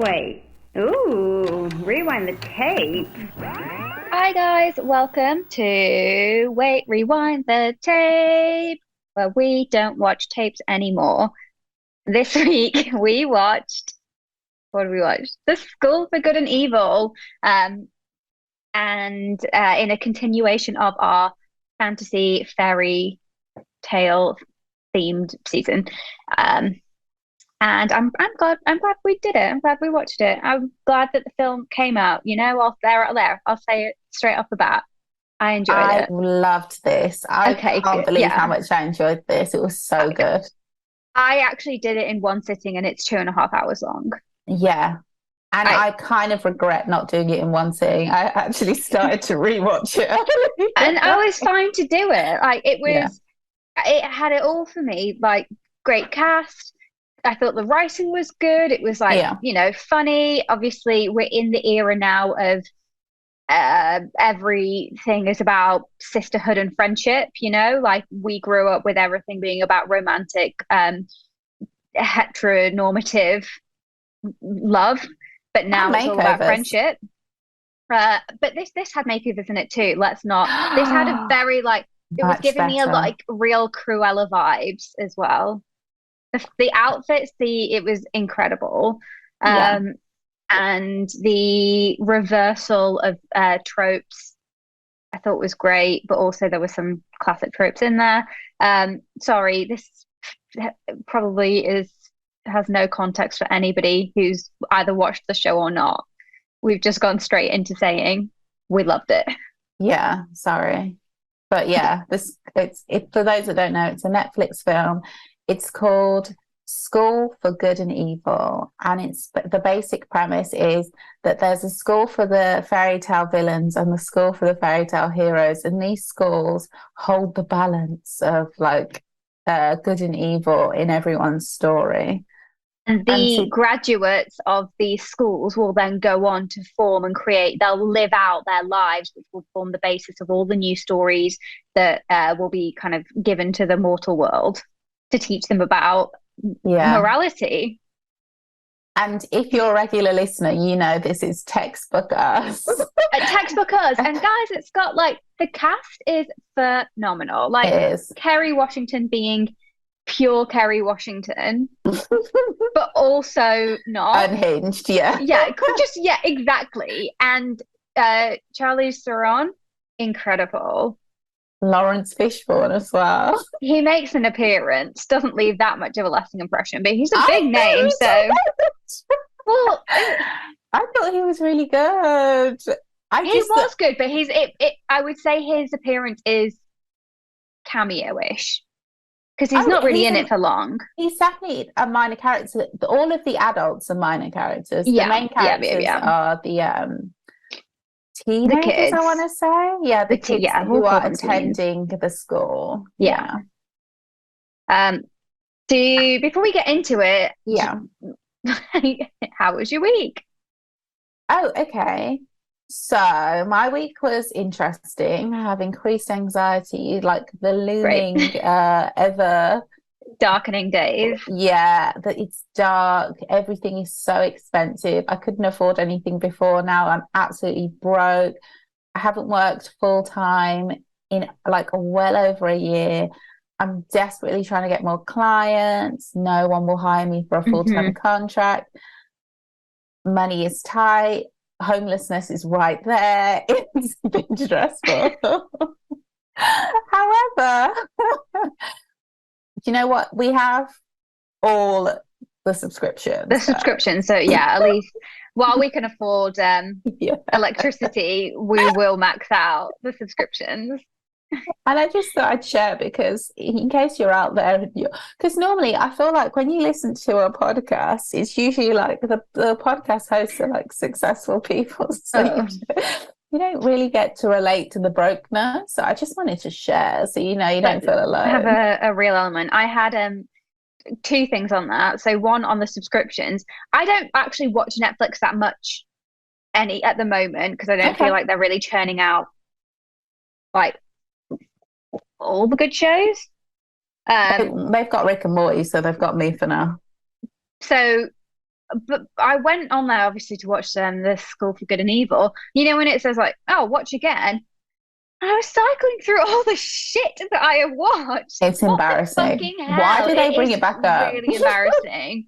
Wait. Ooh, rewind the tape. Hi guys, welcome to Wait, Rewind the Tape, where we don't watch tapes anymore. This week we watched, what did we watch? The School for Good and Evil, and in a continuation of our fantasy fairy tale themed season. Um, and I'm glad we did it. I'm glad we watched it. I'm glad that the film came out. I'll say it straight off the bat. I enjoyed I it. loved this. I Okay, can't good. believe how Yeah. much I enjoyed this. It was so good. I actually did it in one sitting and it's 2.5 hours long. Yeah. And I I kind of regret not doing it in one sitting. I actually started to rewatch and I it. was fine to do it. Yeah. It had it all for me. Like, great cast. I thought the writing was good. It was like, Yeah. funny. Obviously, we're in the era now of everything is about sisterhood and friendship, like we grew up with everything being about romantic, heteronormative love, but And now it's all about makeovers. friendship. But this had makeovers in it too. Let's not. This had a very like it was Much giving me a better. like real Cruella vibes as well. The outfits, it was incredible. Yeah. Um, and the reversal of tropes I thought was great, but also there were some classic tropes in there. Sorry, this probably is has no context for anybody who's either watched the show or not. We've just gone straight into saying we loved it. Yeah. Sorry. But yeah, for those that don't know, it's a Netflix film. It's called School for Good and Evil, and it's the basic premise is that there's a school for the fairy tale villains and the school for the fairy tale heroes, and these schools hold the balance of like good and evil in everyone's story. And And the to graduates of these schools will then go on to form and create, they'll live out their lives, which will form the basis of all the new stories that will be kind of given to the mortal world to teach them about yeah, morality. and if you're a regular listener, you know this is textbook us. Textbook us. And guys, it's got like the cast is phenomenal. It Like is. Kerry Washington being pure Kerry Washington, but also not. Unhinged, yeah. Yeah, just yeah, exactly. And Charlie Theron, incredible. Lawrence Fishburne as well. He makes an appearance, doesn't leave that much of a lasting impression, but he's a I big know name, so well, I thought he was really good. I he just was good, but I would say his appearance is cameo-ish because he's oh not really in it for long. he's definitely a minor character. All of the adults are minor characters. The Yeah, main yeah, yeah, characters yeah. are the The teenagers, I want kids, to say. Yeah, the kids yeah, we'll who call are them teens. attending the school. Yeah. Yeah. Um, before we get into it, Yeah. how was your week? Oh, okay. So my week was interesting. I have increased anxiety, like the Great. looming ever. Darkening days. Yeah, that it's dark. Everything is so expensive. I couldn't afford anything before. Now I'm absolutely broke. I haven't worked full time in like well over a year. I'm desperately trying to get more clients. No one will hire me for a full-time Hmm. contract. Money is tight. Homelessness is right there. It's been stressful. However, do you know what? We have all the The subscriptions. subscription. So yeah, at least while we can afford Yeah. electricity, we will max out the subscriptions. And I just thought I'd share because in case you're out there and you because normally I feel like when you listen to a podcast, it's usually like the podcast hosts are like successful people. So Oh, you don't really get to relate to the brokenness. So I just wanted to share so you know you but don't feel have alone. a real element. I had two things on that. So one on the subscriptions. I don't actually watch Netflix that much any at the moment because I don't feel Okay. like they're really churning out like all the good shows. They, Um, they've got Rick and Morty, so they've got me for now. so but I went on there obviously to watch the School for Good and Evil. You know when it says like, oh, watch again. I was cycling through all the shit that I have watched. It's What embarrassing. the fucking hell? Why do they bring is it back up? really embarrassing.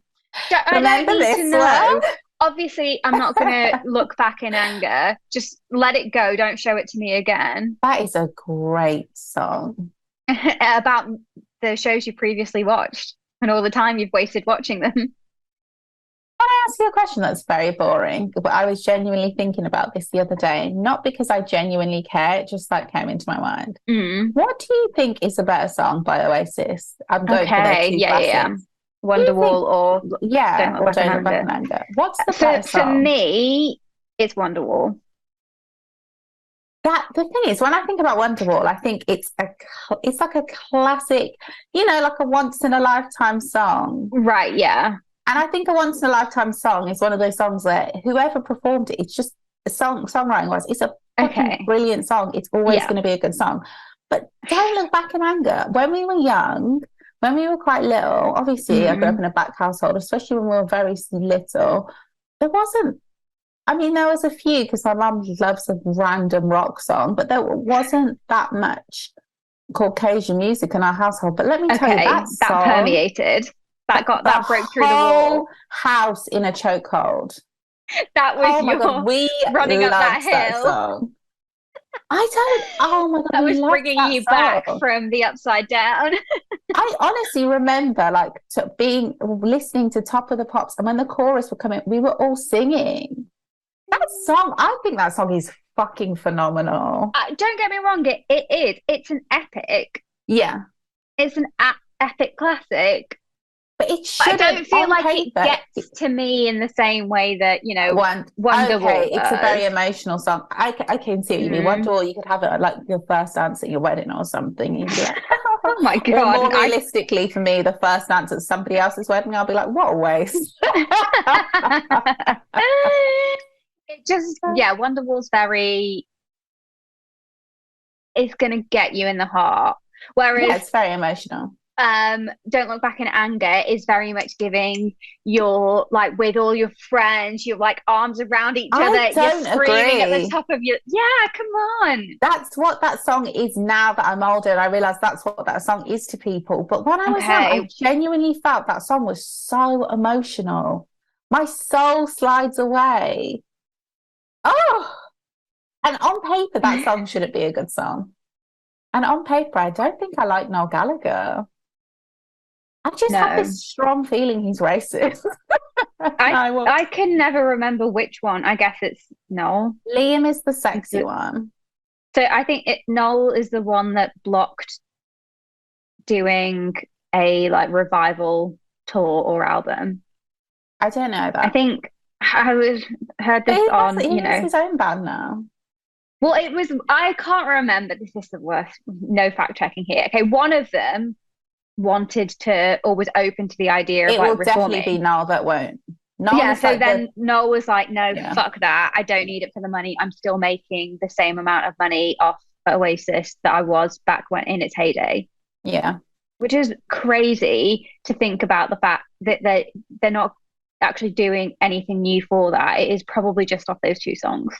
I don't Remember need this to know. one? Obviously, I'm not going to look back in anger. Just let it go. Don't show it to me again. That is a great song. About the shows you previously watched and all the time you've wasted watching them. Can I ask you a question that's very boring? But I was genuinely thinking about this the other day, not because I genuinely care, it just like came into my mind. What do you think is a better song by Oasis? I'm going for their two classics. Wonderwall or Don't Look Back in Anger. What's the better song? For me, it's Wonderwall. That the thing is, when I think about Wonderwall, I think it's like a classic, you know, like a once in a lifetime song. Right, yeah. And I think a once in a lifetime song is one of those songs where whoever performed it, it's just songwriting wise, it's a fucking brilliant song. It's always going to be a good song. But Don't Look Back in Anger, when we were young, when we were quite little, obviously I grew up in a black household, especially when we were very little, there wasn't, I mean, there was a few because my mum loves a random rock song, but there wasn't that much Caucasian music in our household. But let me tell you, that song permeated. That broke through the wall. House in a chokehold. That was my God, we running up that hill. That song. Oh my God, that was bringing you back from the upside down. I honestly remember like listening to Top of the Pops, and when the chorus would come in, we were all singing. That song, I think that song is fucking phenomenal. Don't get me wrong, it is. It's an epic. Yeah. It's an epic classic. But it should. I don't feel like it gets to me in the same way that, you know, Wonderwall. It's a very emotional song. I can see what you mean. Wonderwall, you could have it like your first dance at your wedding or something. You'd be like, oh my God. Or more realistically for me, the first dance at somebody else's wedding, I'll be like, what a waste. It just, Wonderwall's it's going to get you in the heart. Whereas it's very emotional. Don't Look Back in Anger is very much giving your, like, with all your friends, you're like arms around each other, you're screaming at the top of your, come on. That's what that song is now that I'm older, and I realise that's what that song is to people. But when I was young, I genuinely felt that song was so emotional. My soul slides away. Oh, and on paper, that song shouldn't be a good song. And on paper, I don't think I like Noel Gallagher. I just have this strong feeling he's racist. I can never remember which one. I guess it's Noel. Liam is the sexy one. So I think Noel is the one that blocked doing a like revival tour or album. I don't know that. I think I heard this on, he has his own band now. Well, I can't remember. This is the worst. No fact checking here. Okay, one of them wanted to, or was open to the idea of like reforming. It will definitely be Noel that won't. Noel was like, no, fuck that. I don't need it for the money. I'm still making the same amount of money off Oasis that I was back when in its heyday. Yeah. Which is crazy to think about the fact that they're not actually doing anything new for that. It is probably just off those two songs.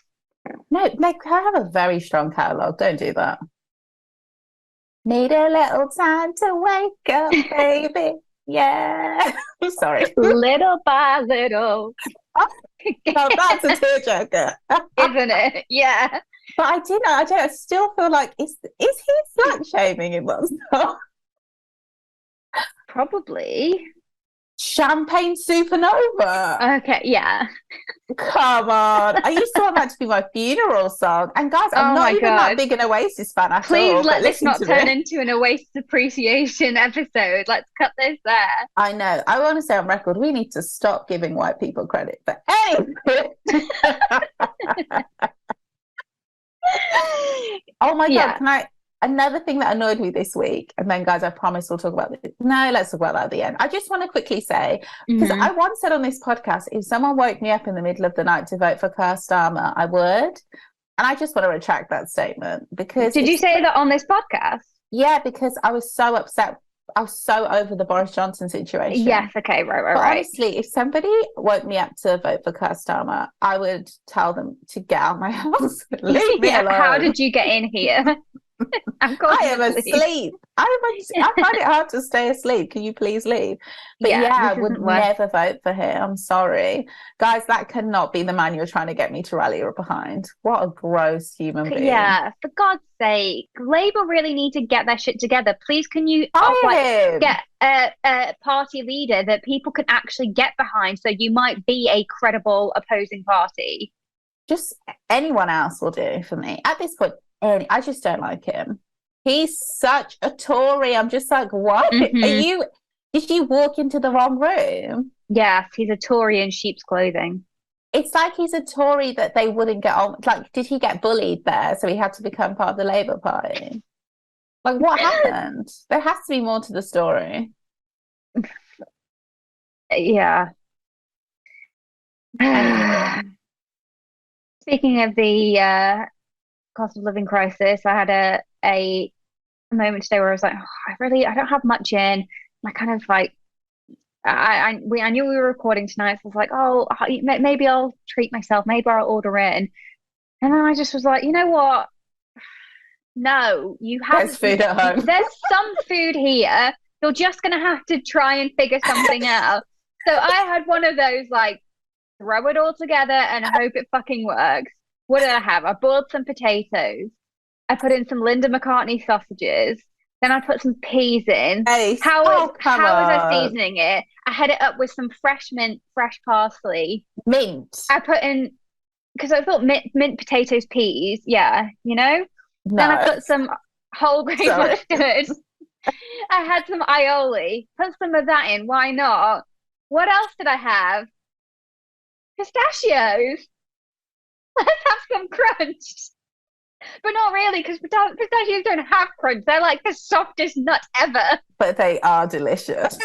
No, they have a very strong catalogue. Don't do that. Need a little time to wake up, baby. Yeah. Sorry. Little by little. Oh, that's a tearjerker. Isn't it? Yeah. But I still feel like, is he slut shaming in that song? Probably. Champagne Supernova. Okay, yeah. Come on. I used to want that to be my funeral song. And guys, I'm not even that big an Oasis fan at all. Please let this not turn into an Oasis appreciation episode. Let's cut this there. I know. I want to say on record, we need to stop giving white people credit. But anyway. Oh my God, another thing that annoyed me this week, and then guys, I promise we'll talk about this. No, let's talk about that at the end. I just want to quickly say, because I once said on this podcast, if someone woke me up in the middle of the night to vote for Keir Starmer, I would. And I just want to retract that statement because... Did you say that on this podcast? Yeah, because I was so upset. I was so over the Boris Johnson situation. Yes, okay, right. But honestly, if somebody woke me up to vote for Keir Starmer, I would tell them to get out of my house. Leave me alone. How did you get in here? I am asleep. I find it hard to stay asleep. Can you please leave? But I would never vote for him. I'm sorry. Guys, that cannot be the man you're trying to get me to rally behind. What a gross human being. Yeah, for God's sake. Labour really need to get their shit together. Please, can you get a party leader that people can actually get behind so you might be a credible opposing party? Just anyone else will do for me. At this point, I just don't like him. He's such a Tory. I'm just like, what? Did you walk into the wrong room? Yes, he's a Tory in sheep's clothing. It's like he's a Tory that they wouldn't get on. Like, did he get bullied there? So he had to become part of the Labour Party? Like, what happened? There has to be more to the story. Yeah. Speaking of the cost of living crisis, I had a moment today where I was like, I don't have much in. I kind of like, I knew we were recording tonight, so I was like, maybe I'll treat myself, maybe I'll order in. And then I just was like, you know what? No, you have. There's food at home. There's some food here. You're just gonna have to try and figure something out. So I had one of those, like, throw it all together and hope it fucking works. What did I have? I boiled some potatoes. I put in some Linda McCartney sausages. Then I put some peas in. How was I seasoning it? I had it up with some fresh mint, fresh parsley. Mint. I put in, because I thought mint potatoes, peas. Yeah, you know? No. Then I put some whole grain mustard. I had some aioli. Put some of that in. Why not? What else did I have? Pistachios. Let's have some crunch. But not really, because pistachios don't have crunch. They're like the softest nut ever. But they are delicious. So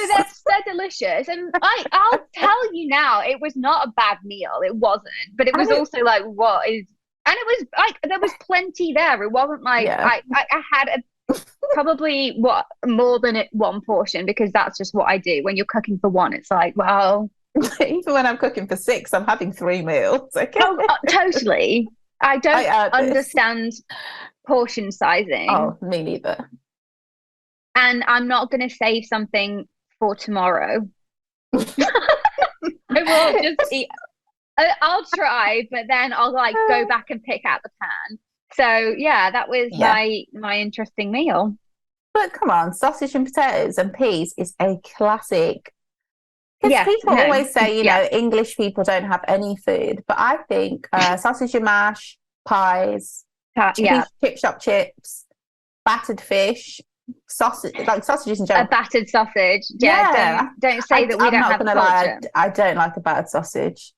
they're delicious. And I'll tell you now, it was not a bad meal. It wasn't. But it was also like, what is... And it was like, there was plenty there. It wasn't like, I had probably more than one portion, because that's just what I do. When you're cooking for one, it's like, well... Even when I'm cooking for 6, I'm having 3 meals. Okay? Totally. I don't understand portion sizing. Oh, me neither. And I'm not going to save something for tomorrow. I will just eat. I'll try, but then I'll like go back and pick out the pan. So yeah, that was my interesting meal. But come on, sausage and potatoes and peas is a classic. Because people always say, you know, English people don't have any food. But I think sausage and mash, pies, chip shop chips, battered fish, sausages in general. A battered sausage. Yeah. Don't say that we don't have a culture. I don't like a battered sausage.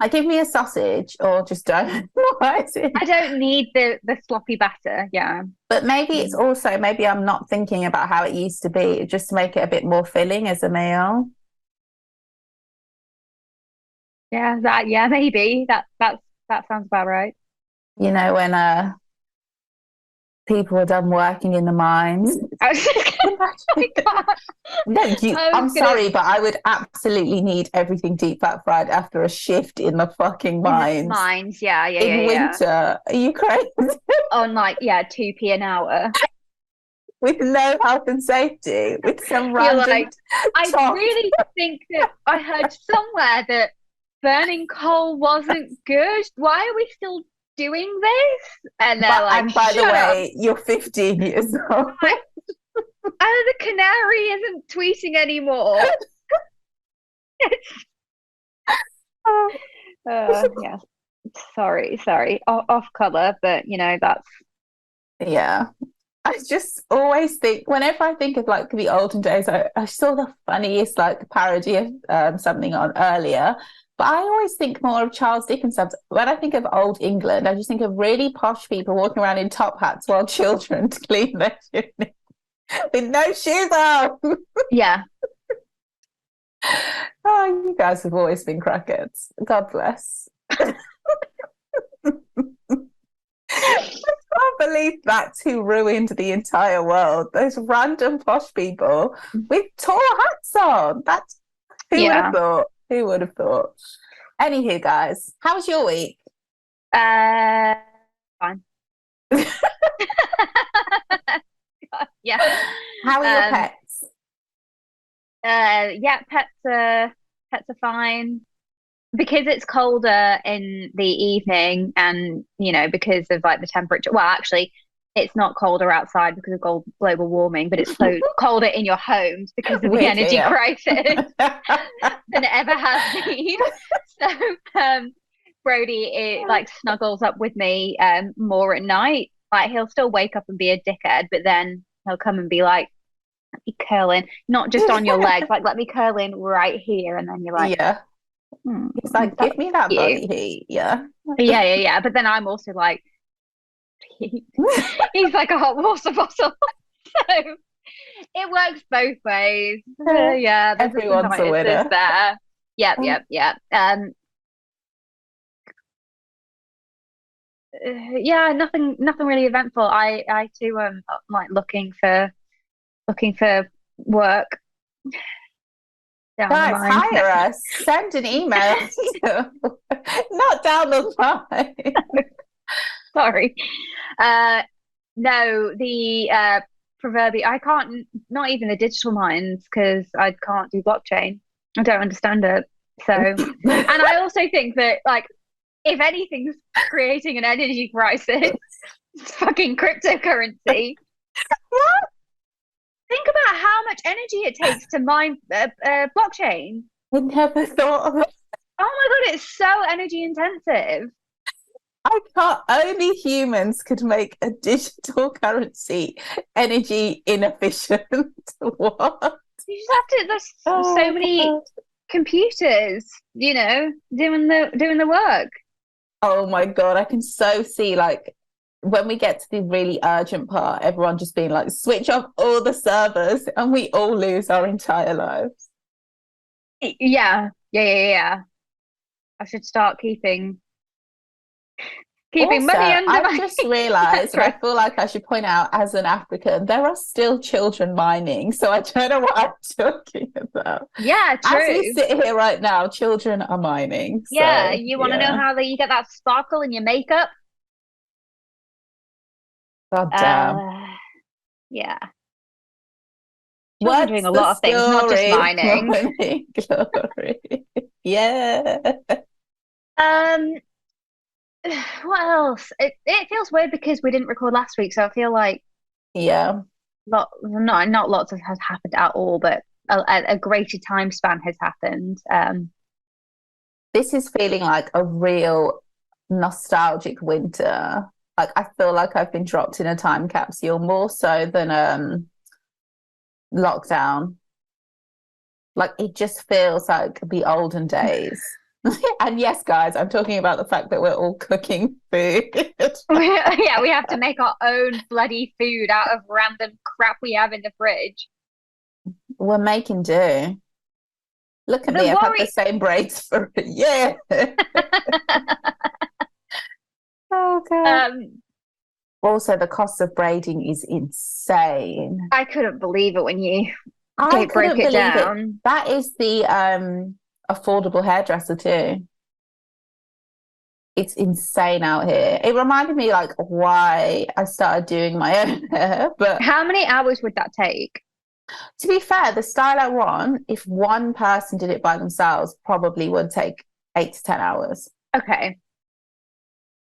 Give me a sausage or just don't. I don't need the sloppy batter. Yeah. But maybe it's also, maybe I'm not thinking about how it used to be, just to make it a bit more filling as a meal. Yeah, maybe that sounds about right. You know, when people are done working in the mines. I'm sorry, but I would absolutely need everything deep fat fried after a shift in the fucking mines. In winter, are you crazy? On 2p an hour. With no health and safety, with some random. I really think that I heard somewhere that burning coal wasn't good. Why are we still doing this? And they're by the way, you're 15 years old. The canary isn't tweeting anymore. Yeah. Sorry. Off color, but you know, that's... Yeah. I just always think, whenever I think of like the olden days, I saw the funniest like parody of something on earlier. But I always think more of Charles Dickens stuff. When I think of old England, I just think of really posh people walking around in top hats while children clean their shoes with no shoes on. Yeah. Oh, you guys have always been crackheads. God bless. can't believe that's who ruined the entire world. Those random posh people with tall hats on. That's who would have thought? Who would have thought? Anywho, guys, how was your week? Fine. Yeah. How are your pets? Yeah, pets are fine. Because it's colder in the evening and, because of like the temperature. Well, actually, it's not colder outside because of global warming, but it's so colder in your homes because of the energy crisis than it ever has been. So Brody like snuggles up with me more at night. Like he'll still wake up and be a dickhead, but then he'll come and be like, let me curl in, not just on your legs, like let me curl in right here. And then you're like, yeah. It's like, give me that body heat. Yeah. Yeah. But then I'm also like, he's like a hot water bottle. So it works both ways. Yeah, everyone's a winner there. Yep. Yeah, nothing really eventful. I too am like looking for work. Guys, hire us. Send an email. Not down the line. Sorry. No, the proverbial. I can't. Not even the digital mines because I can't do blockchain. I don't understand it. So, and I also think that like if anything's creating an energy crisis, it's fucking cryptocurrency. What? Think about how much energy it takes to mine blockchain. I never thought of it. Oh my God, it's so energy intensive. I can't, only humans could make a digital currency energy inefficient. What? You just have to, there's so many computers, doing the work. Oh my God, I can so see like when we get to the really urgent part, everyone just being like, switch off all the servers and we all lose our entire lives. Yeah. I should start keeping also, money under I've just realised, I feel like I should point out as an African, there are still children mining. So I don't know what I'm talking about. Yeah, true. As we sit here right now, children are mining. Yeah, so, you want to know how you get that sparkle in your makeup? God damn. Yeah. What's doing a lot of things, not just mining. Glory. Yeah. What else? It feels weird because we didn't record last week, so I feel like not lots has happened at all, but a greater time span has happened. This is feeling like a real nostalgic winter. Like I feel like I've been dropped in a time capsule more so than lockdown. Like it just feels like the olden days. And yes, guys, I'm talking about the fact that we're all cooking food. Yeah, we have to make our own bloody food out of random crap we have in the fridge. We're making do. Look at me, I've had the same braids for a year. Oh, God. Also, the cost of braiding is insane. I couldn't believe it when you broke it down. That is the affordable hairdresser too. It's insane out here. It reminded me like why I started doing my own hair. But how many hours would that take? To be fair, the style I want, if one person did it by themselves, probably would take 8 to 10 hours. Okay.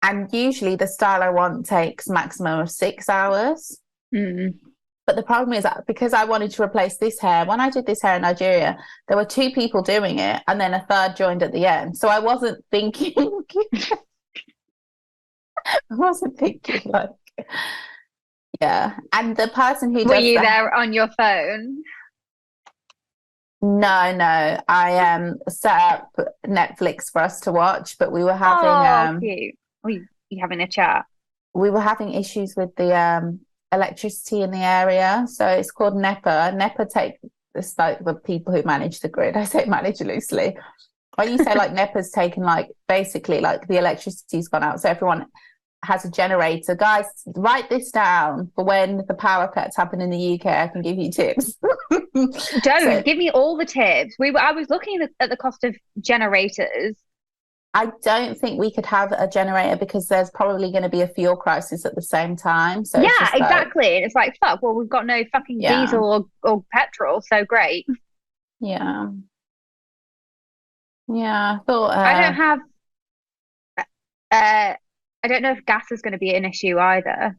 And usually the style I want takes maximum of 6 hours. But the problem is that because I wanted to replace this hair, when I did this hair in Nigeria, there were 2 people doing it and then a third joined at the end. So I wasn't thinking, like, yeah. And the person who were you there on your phone? No. I set up Netflix for us to watch, but we were having cute. Were you having a chat? We were having issues with the electricity in the area, so it's called NEPA. NEPA take it's like the people who manage the grid. I say manage loosely. When you say like NEPA's taken, like basically like the electricity's gone out, so everyone has a generator. Guys, write this down for when the power cuts happen in the UK. I can give you tips. Don't give me all the tips. I was looking at the cost of generators. I don't think we could have a generator because there's probably going to be a fuel crisis at the same time. So yeah, it's just exactly. And it's like, fuck, well, we've got no fucking diesel or petrol, so great. Yeah. I thought I don't have I don't know if gas is going to be an issue either.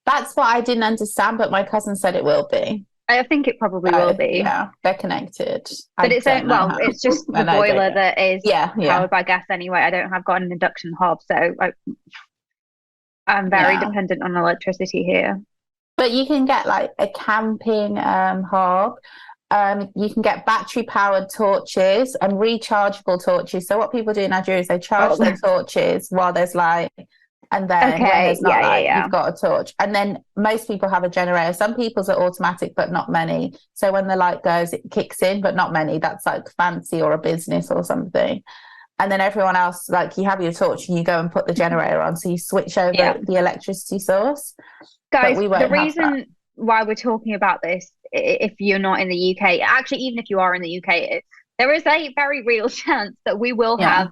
That's what I didn't understand, but my cousin said it will be. I think it probably will be. Yeah, they're connected. But it's just the boiler that is powered by gas anyway. I don't have got an induction hob, so I'm very dependent on electricity here. But you can get like a camping hob. You can get battery powered torches and rechargeable torches. So what people do in Nigeria is they charge their torches while there's light, and then when there's not light, you've got a torch. And then most people have a generator. Some people's are automatic, but not many. So when the light goes, it kicks in, but not many. That's like fancy or a business or something. And then everyone else, like, you have your torch and you go and put the generator on. So you switch over the electricity source. Guys, the reason why we're talking about this, if you're not in the UK, actually, even if you are in the UK, there is a very real chance that we will have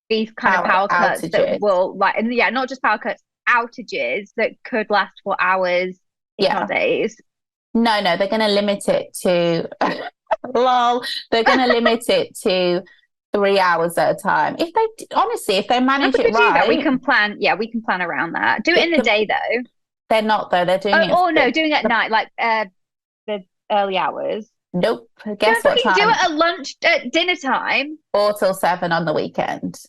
these kind of power cuts that will, like, and not just power cuts, outages that could last for hours, if not days. No, they're going to limit it to lol. They're going to limit it to 3 hours at a time. If they manage it right, we can plan. Yeah, we can plan around that. Do it in the day though. They're not though. They're doing it. Doing it at night, like the early hours. Nope. Guess what time? Do it at dinner time. 4 till 7 on the weekend.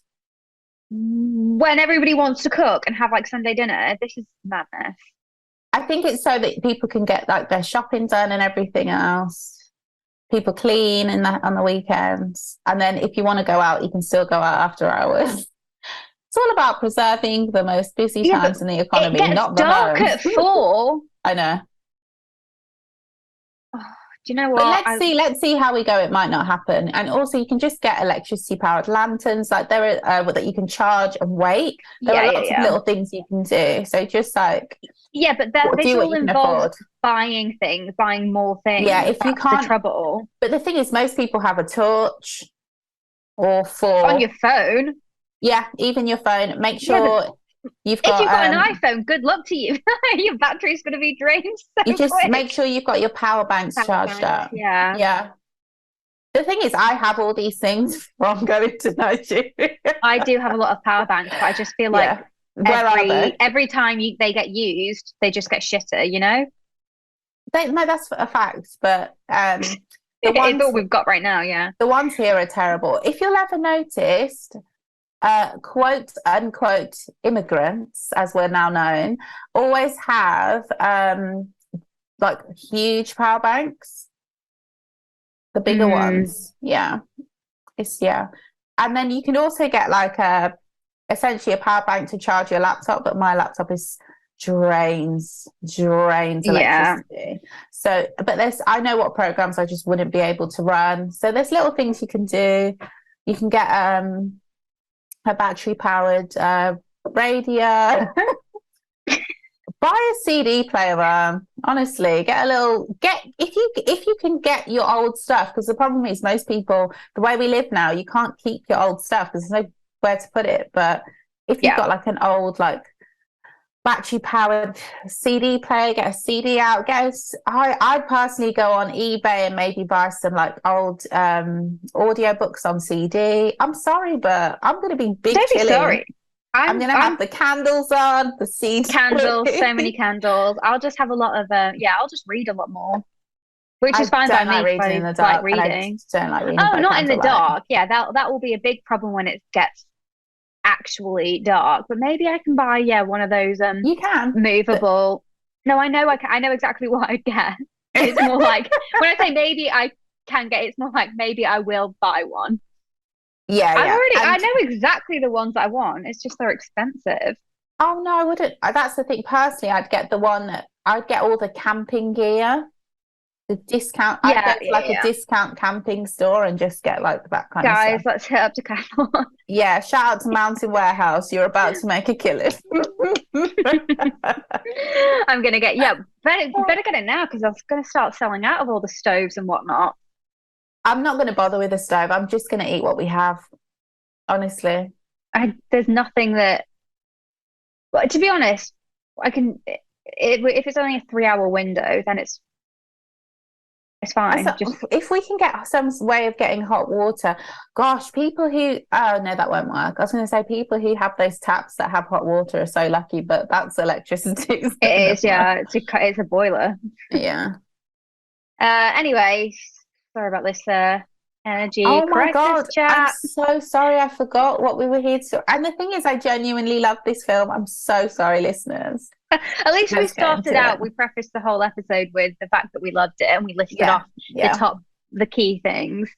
When everybody wants to cook and have like Sunday dinner. This is madness. I think it's so that people can get like their shopping done and everything else. People clean on the weekends. And then if you want to go out, you can still go out after hours. It's all about preserving the most busy times in the economy, not the dark at 4. I know. Do you know what? But let's see how we go. It might not happen. And also you can just get electricity powered lanterns, like there are that you can charge and wait. There are lots of little things you can do. So just like but this all involves buying more things. Yeah, if you can't, the trouble. But the thing is, most people have a torch or 4 on your phone. Yeah, even your phone. Make sure you've got. If you've got an iPhone, good luck to you. Your battery's going to be drained. You just make sure you've got your power banks charged up. Yeah. The thing is, I have all these things from going to Nigeria. I do have a lot of power banks, but I just feel like every time they get used, they just get shitter. You know. No, that's a fact. But it's all we've got right now. Yeah. The ones here are terrible. If you'll ever noticed. Quote unquote immigrants, as we're now known, always have like huge power banks, the bigger ones. And then you can also get like essentially a power bank to charge your laptop, but my laptop drains electricity. So but I know what programs I just wouldn't be able to run. So there's little things you can do. You can get a battery powered radio. Buy a CD player. Honestly, if you can get your old stuff, because the problem is most people, the way we live now, you can't keep your old stuff because there's nowhere to put it. But if you've got like an old like battery powered CD player, get a CD out. I'd personally go on eBay and maybe buy some like old audio books on CD. I'm sorry, but I'm going to be big. Don't be sorry. I'm going to have the candles on, the CD candles, so many candles. I'll just have a lot of I'll just read a lot more, which is fine by me. Reading in the dark. Like reading. I don't like reading. Oh, not in the dark. Yeah, that will be a big problem when it gets actually dark. But maybe I can buy one of those you can movable. No, I know exactly what I'd get. It's more like when I say maybe I can get, it's more like maybe I will buy one. I know exactly the ones I want. It's just they're expensive. Oh no, I wouldn't. That's the thing. Personally, I'd get the one that I'd get all the camping gear, the discount. I'd get a discount camping store and just get like that kind of stuff. Guys, let's hit up to Decathlon. Yeah, shout out to Mountain Warehouse. You're about to make a killing. I'm gonna get better get it now because I was gonna start selling out of all the stoves and whatnot. I'm not going to bother with the stove. I'm just going to eat what we have, honestly. There's nothing that. But to be honest, I can. If it's only a 3 hour window, then it's fine. Just If we can get some way of getting hot water, gosh, people who oh no, that won't work. I was going to say people who have those taps that have hot water are so lucky, but that's electricity. So it is, yeah. It's a boiler. Yeah. Anyway, sorry about this. Energy Oh my crisis God, chat. I'm so sorry. I forgot what we were here to. And the thing is, I genuinely love this film. I'm so sorry, listeners. At least we Let's get started into out. it. We prefaced the whole episode with the fact that we loved it, and we listed Yeah, off yeah. the key things.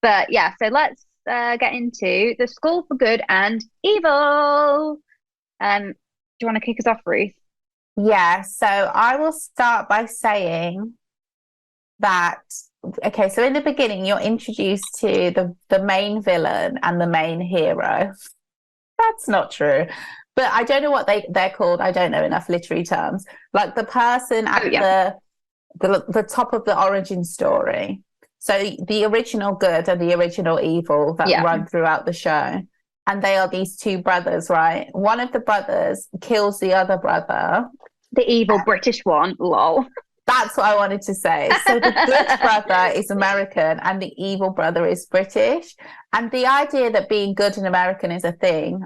But yeah, so let's get into the School for Good and Evil. Do you want to kick us off, Ruth? Yeah, so I will start by saying that, okay, so in the beginning, you're introduced to the main villain and the main hero. That's not true. But I don't know what they're called. I don't know enough literary terms. Like the person at the top of the origin story. So the original good and the original evil that run throughout the show. And they are these two brothers, right? One of the brothers kills the other brother. The evil British one, lol. That's what I wanted to say. So the good brother is American and the evil brother is British. And the idea that being good and American is a thing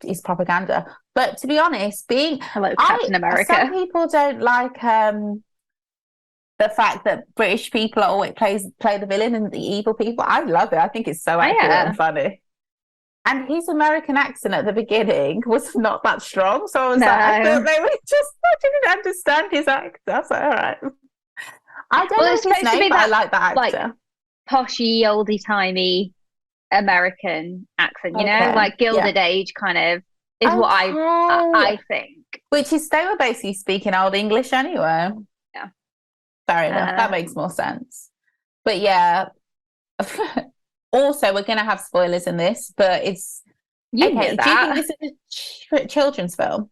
is propaganda. But to be honest, Hello, Captain America. Some people don't like the fact that British people always play the villain and the evil people. I love it. I think it's so accurate and funny. And his American accent at the beginning was not that strong. So I was I thought they were I didn't understand his accent. I was like, all right. I don't know his name, but I like that actor. Like, poshy, oldie-timey American accent, you know? Like Gilded Age kind of is what I think. Which is, they were basically speaking Old English anyway. Yeah. Fair enough. That makes more sense. But yeah. Also, we're going to have spoilers in this, but it's okay. Do you think this is a children's film?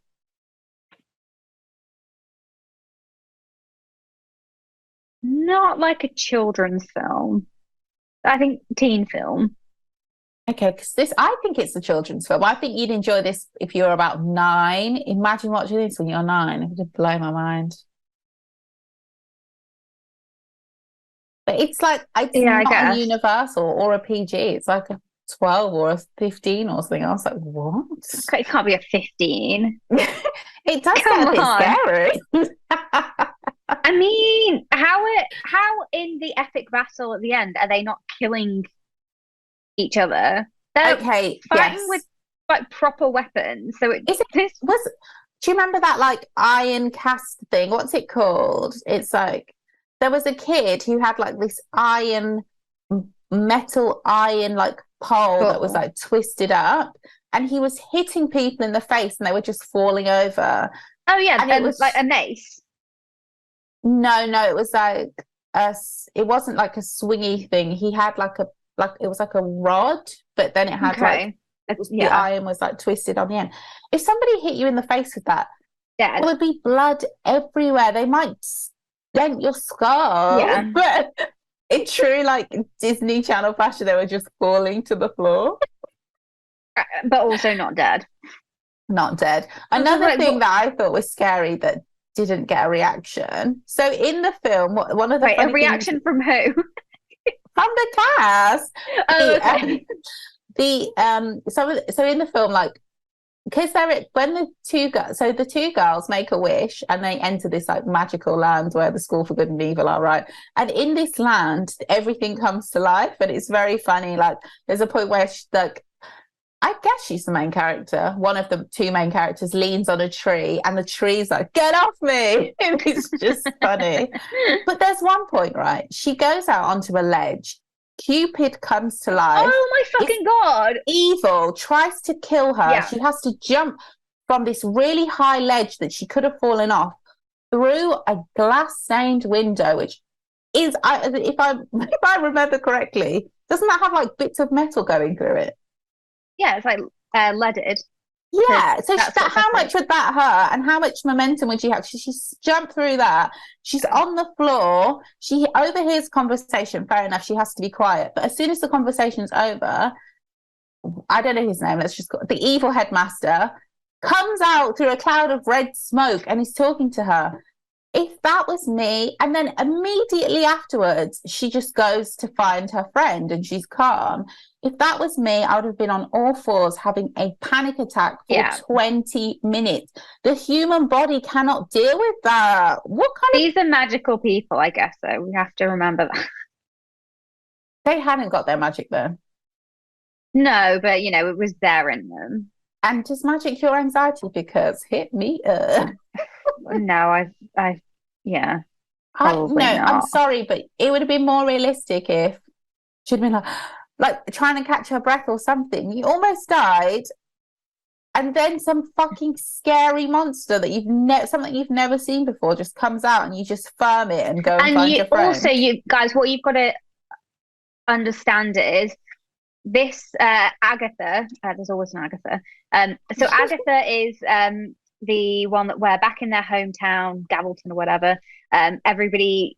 Not like a children's film. I think teen film. Okay, because I think it's a children's film. I think you'd enjoy this if you were about 9. Imagine watching this when you're 9. It would blow my mind. But it's like, it's not a universal or a PG. It's like a 12 or a 15 or something. I was like, what? It can't be a 15. It does get a bit scary. I mean, how in the epic battle at the end are they not killing each other? They're fighting with like proper weapons. So do you remember that like iron cast thing? What's it called? It's like, there was a kid who had like this metal iron like pole that was like twisted up, and he was hitting people in the face and they were just falling over. Oh yeah, and it was like a mace. No, it was like it wasn't like a swingy thing. He had it was like a rod, but then it had the iron was like twisted on the end. If somebody hit you in the face with that, there would be blood everywhere. They might dent your skull. Yeah. But in true like Disney Channel fashion, they were just falling to the floor. But also not dead. Not dead. Another thing that I thought was scary that didn't get a reaction. So in the film, one of the a reaction from who? From the cast. Oh, okay. So in the film, like, because when the two girls make a wish and they enter this like magical land where the School for Good and Evil are, right? And in this land, everything comes to life, and it's very funny. Like, there's a point where I guess she's the main character. One of the two main characters leans on a tree, and the tree's like, "Get off me!" And it's just funny. But there's one point, right? She goes out onto a ledge. Cupid comes to life. Oh my fucking God. Evil tries to kill her. Yeah. She has to jump from this really high ledge that she could have fallen off through a glass-stained window, which is, if I remember correctly, doesn't that have like bits of metal going through it? Yeah, it's like leaded. Yeah, so that's what's how happening. much would that hurt, and how much momentum would you have? She's jumped through that. She's on the floor. She overhears conversation. Fair enough, she has to be quiet. But as soon as the conversation's over, I don't know his name. Let's just the evil headmaster comes out through a cloud of red smoke and is talking to her. If that was me, and then immediately afterwards, she just goes to find her friend and she's calm. If that was me, I would have been on all fours having a panic attack for 20 minutes. The human body cannot deal with that. These are magical people, I guess, though. We have to remember that. They hadn't got their magic though. No, but it was there in them. And does magic cure anxiety? Because hit me up. No, yeah. Probably not. I'm sorry, but it would have been more realistic if she'd been like trying to catch her breath or something. You almost died, and then some fucking scary monster that something you've never seen before just comes out, and you just firm it and go and find your friend. Also, you guys, what you've got to understand is this Agatha. There's always an Agatha. So Agatha is the one that we're back in their hometown, Gavelton or whatever. Everybody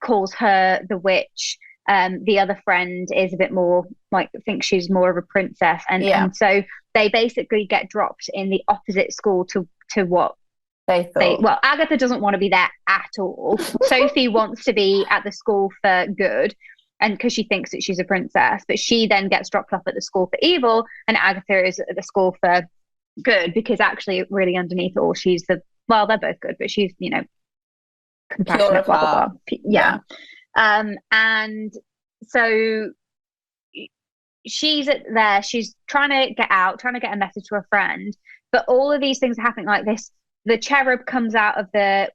calls her the witch. The other friend is a bit more thinks she's more of a princess, and so they basically get dropped in the opposite school to what they thought. Well, Agatha doesn't want to be there at all. Sophie wants to be at the school for good, and because she thinks that she's a princess, but she then gets dropped off at the school for evil, and Agatha is at the school for good because actually really underneath it all she's they're both good, but she's compassionate, blah blah blah. Yeah. And so she's there, she's trying to get a message to her friend, but all of these things are happening like this. The cherub comes out of the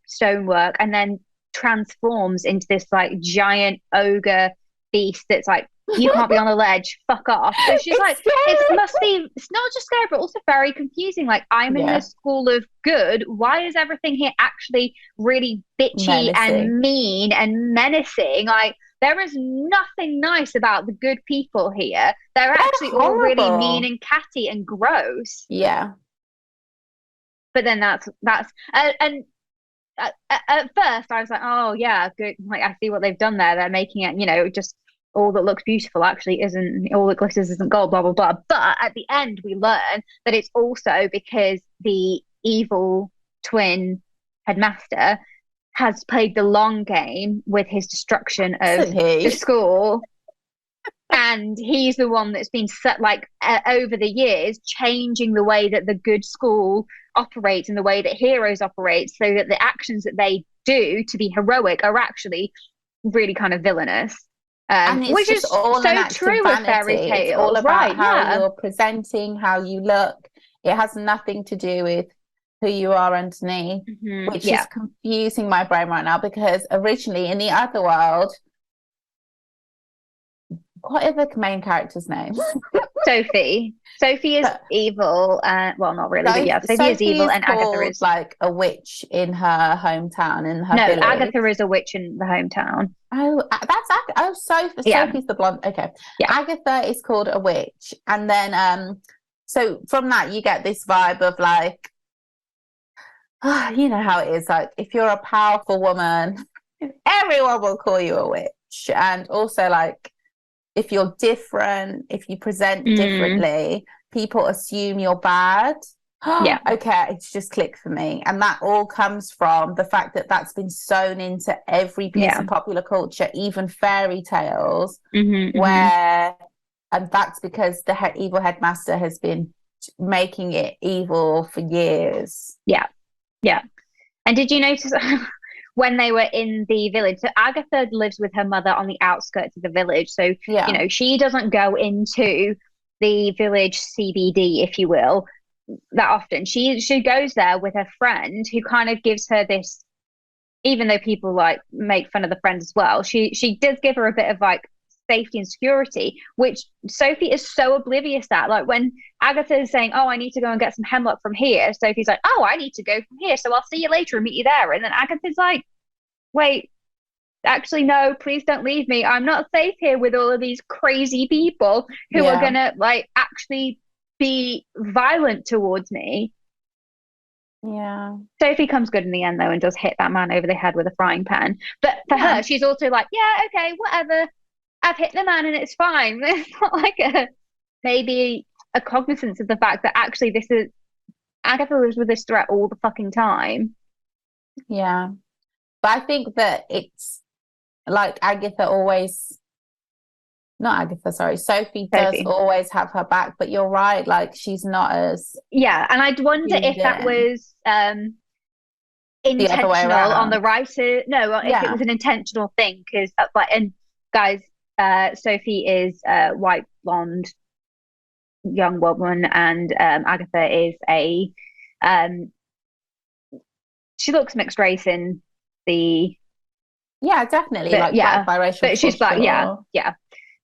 stonework and then transforms into this giant ogre beast that's you can't be on the ledge, fuck off. So she's it's not just scary but also very confusing. I'm in the school of good, why is everything here actually really bitchy and mean and menacing? There is nothing nice about the good people here. They're actually all really mean and catty and gross. Yeah. But then that's and at first I was like, oh yeah, good, I see what they've done there. They're making it just all that looks beautiful actually isn't, all that glitters isn't gold, blah blah blah. But at the end we learn that it's also because the evil twin headmaster has played the long game with his destruction of the school. And he's the one that's been set over the years changing the way that the good school operates and the way that heroes operate, so that the actions that they do to be heroic are actually really kind of villainous. Which is all so true with fairy tales. It's all about how you're presenting, how you look. It has nothing to do with who you are underneath, which is confusing my brain right now, because originally in the other world, what are the main characters' names? Sophie is evil. Well, not really, but yeah, Sophie is evil, and Agatha is a witch in her hometown, in her village. Agatha is a witch in the hometown. Oh, that's Sophie's the blonde. Okay, Agatha is called a witch, and then so from that you get this vibe of you know how it is. If you're a powerful woman, everyone will call you a witch, and also if you're different, if you present differently, people assume you're bad. Yeah. Okay, it's just clicked for me. And that all comes from the fact that that's been sewn into every piece of popular culture, even fairy tales, and that's because the evil headmaster has been making it evil for years. Yeah. And did you notice when they were in the village, so Agatha lives with her mother on the outskirts of the village, so she doesn't go into the village CBD, if you will, that often. She goes there with her friend, who kind of gives her this, even though people make fun of the friend as well, she does give her a bit of safety and security, which Sophie is so oblivious at. When Agatha is saying, oh, I need to go and get some hemlock from here, Sophie's like, oh, I need to go from here, so I'll see you later and meet you there. And then Agatha's like, wait, actually no, please don't leave me, I'm not safe here with all of these crazy people who are gonna actually be violent towards me. Yeah. Sophie comes good in the end though and does hit that man over the head with a frying pan. But for her, she's also like, yeah, okay, whatever. I've hit the man and it's fine. It's not like maybe a cognizance of the fact that actually this is Agatha lives with this threat all the fucking time. Yeah. But I think that it's like Sophie does always have her back, but you're right, like she's not as and I'd wonder if that was intentional on the writer. No, if it was an intentional thing, because and guys, Sophie is a white blonde young woman, and Agatha is a she looks mixed race in the definitely black biracial, but she's black,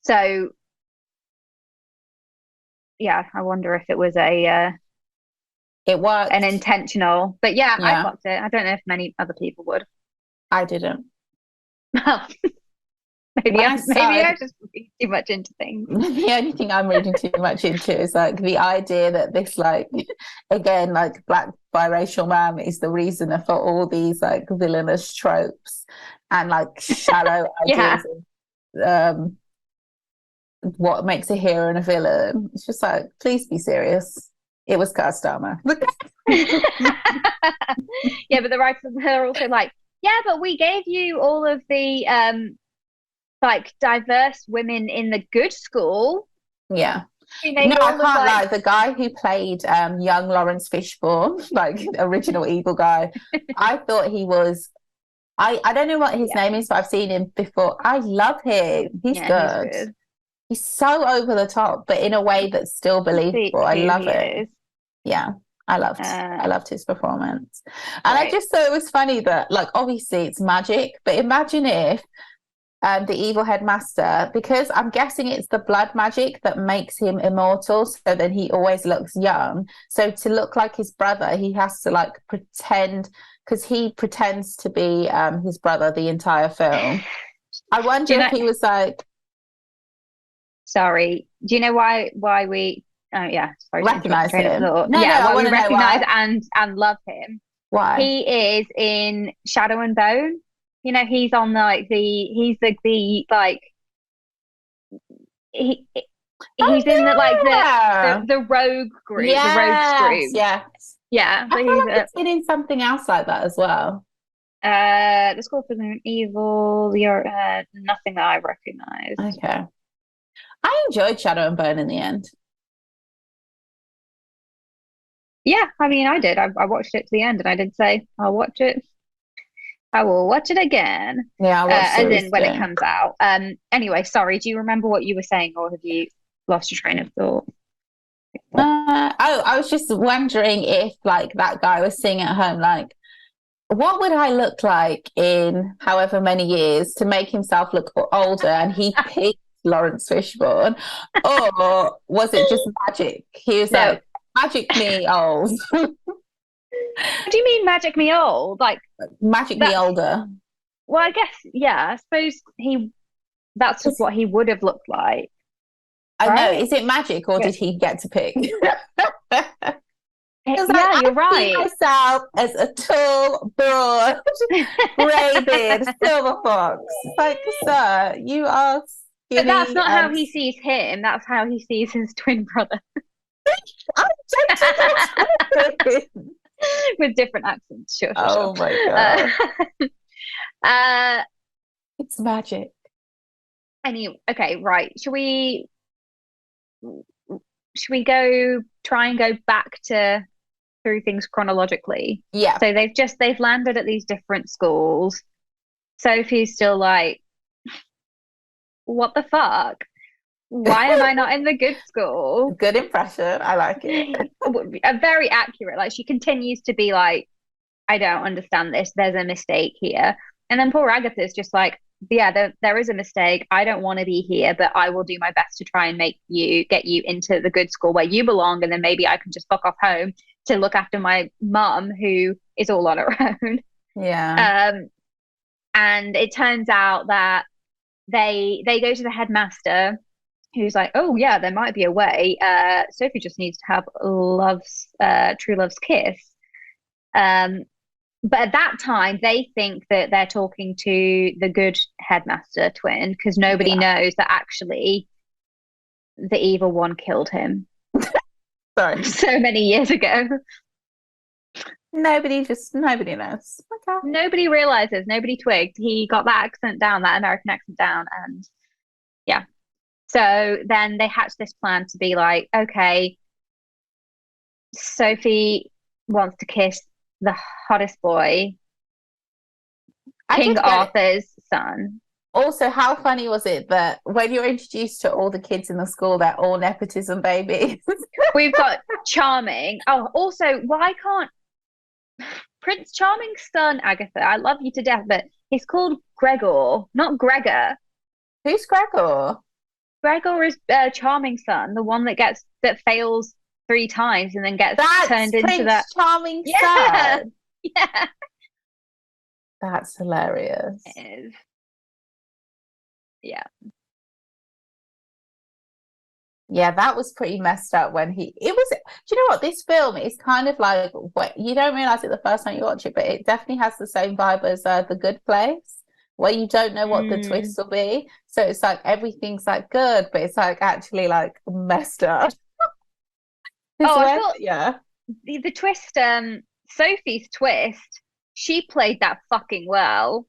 so I wonder if it was it worked, an intentional, but I fucked it. I don't know if many other people would. I didn't. Maybe I just read too much into things. The only thing I'm reading too much into is like the idea that this, like, again, like black biracial man is the reason for all these like villainous tropes and like shallow ideas of what makes a hero and a villain. It's just like, please be serious. It was cast armor. Yeah, but the writers are also like, yeah, but we gave you all of the like diverse women in the good school. Yeah. No, I can't lie. The guy who played young Lawrence Fishburne, like original evil guy, I thought he was. I don't know what his name is, but I've seen him before. I love him. He's good. He's so over the top, but in a way that's still believable. I love it. Yeah, I loved his performance, and I just thought it was funny that, like, obviously it's magic, but imagine if. The evil headmaster, because I'm guessing it's the blood magic that makes him immortal, so then he always looks young. So to look like his brother, he has to like pretend, because he pretends to be his brother the entire film. I wonder if he was like, sorry, do you know why we recognize him? Why we recognize and love him. Why? He is in Shadow and Bone. You know, he's on like he's in the rogue group, the rogues group. Yes. Yeah. I feel like it's been in something else like that as well. The School for Evil, nothing that I recognize. Okay. I enjoyed Shadow and Bone in the end. Yeah, I mean, I did. I watched it to the end, and I did say I'll watch it. I will watch it again. Yeah, as in when it comes out. Anyway, sorry. Do you remember what you were saying, or have you lost your train of thought? I was just wondering if, like, that guy was sitting at home, like, what would I look like in however many years to make himself look older? And he picked Lawrence Fishburne, or was it just magic? He was like, magic me old. What do you mean magic me old? Like magic me older? Well, I guess, I suppose that's just what he would have looked like. I know. Is it magic, or did he get to pick? You're right. I see myself as a tall, broad, grey-beard silver fox. Like, sir, you are skinny. But that's not how he sees him. That's how he sees his twin brother. With different accents, sure. Oh my god. It's magic. Anyway, okay, right. Should we try and go back through things chronologically? Yeah. So they've landed at these different schools. Sophie's still like, what the fuck? Why am I not in the good school? Good impression. I like it. Very accurate. Like, she continues to be like, I don't understand this. There's a mistake here. And then poor Agatha's just like, there is a mistake. I don't want to be here, but I will do my best to try and get you into the good school where you belong. And then maybe I can just fuck off home to look after my mum, who is all on her own. Yeah. And it turns out that they go to the headmaster, who's like, oh yeah, there might be a way. Sophie just needs to have true love's kiss. But at that time, they think that they're talking to the good headmaster twin because nobody knows that actually the evil one killed him. Sorry. So many years ago. Nobody knows. Okay. Nobody realizes, nobody twigged. He got that accent down, that American accent down, and yeah. So then they hatched this plan to be like, okay, Sophie wants to kiss the hottest boy, King Arthur's son. Also, how funny was it that when you're introduced to all the kids in the school, they're all nepotism babies? We've got Charming. Oh, also, why can't Prince Charming's son, Agatha, I love you to death, but he's called Gregor, not Gregor. Who's Gregor? Gregor is Charming's son, the one that fails 3 times and then gets turned Prince into that Charming's son. Yeah. That's hilarious. It is. Yeah. Yeah, that was pretty messed up when do you know what, this film is kind of like, what you don't realize it the first time you watch it, but it definitely has the same vibe as The Good Place, where you don't know what the twist will be. So it's like everything's like good, but it's like actually like messed up. I thought the twist, Sophie's twist, she played that fucking well.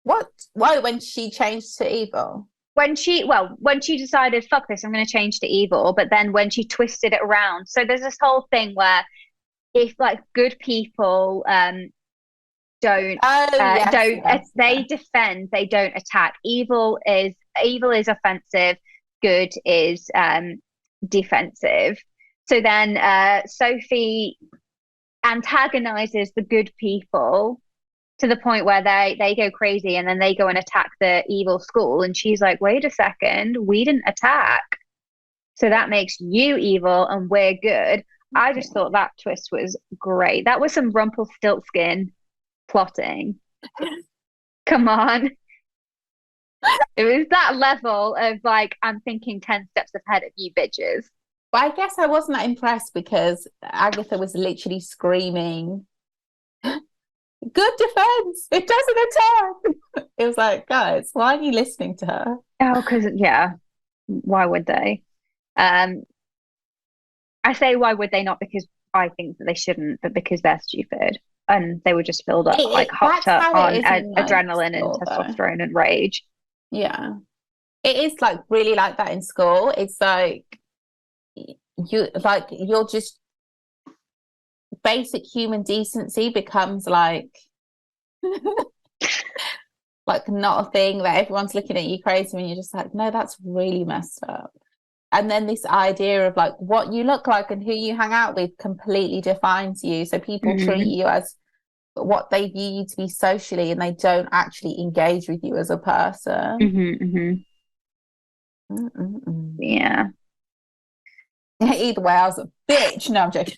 What? Why, when she changed to evil? When she decided, fuck this, I'm going to change to evil, but then when she twisted it around. So there's this whole thing where if like good people defend, they don't attack. Evil is offensive, good is defensive. So then Sophie antagonizes the good people to the point where they go crazy and then they go and attack the evil school. And she's like, wait a second, we didn't attack. So that makes you evil and we're good. I just thought that twist was great. That was some Rumpelstiltskin plotting. Come on. It was that level of like, I'm thinking 10 steps ahead of you bitches. But I guess I wasn't that impressed because Agatha was literally screaming, good defense, it doesn't attack. It was like, guys, why are you listening to her? Oh, because why would they? I say why would they, not because I think that they shouldn't, but because they're stupid and they were just filled up hopped up on adrenaline and testosterone and rage. Yeah, it is like really like that in school. It's like you're just basic human decency becomes like like not a thing, that everyone's looking at you crazy and you're just like, no, that's really messed up. And then this idea of like what you look like and who you hang out with completely defines you. So people treat you as what they view you to be socially and they don't actually engage with you as a person. Yeah. Either way, I was a bitch. No, I'm joking.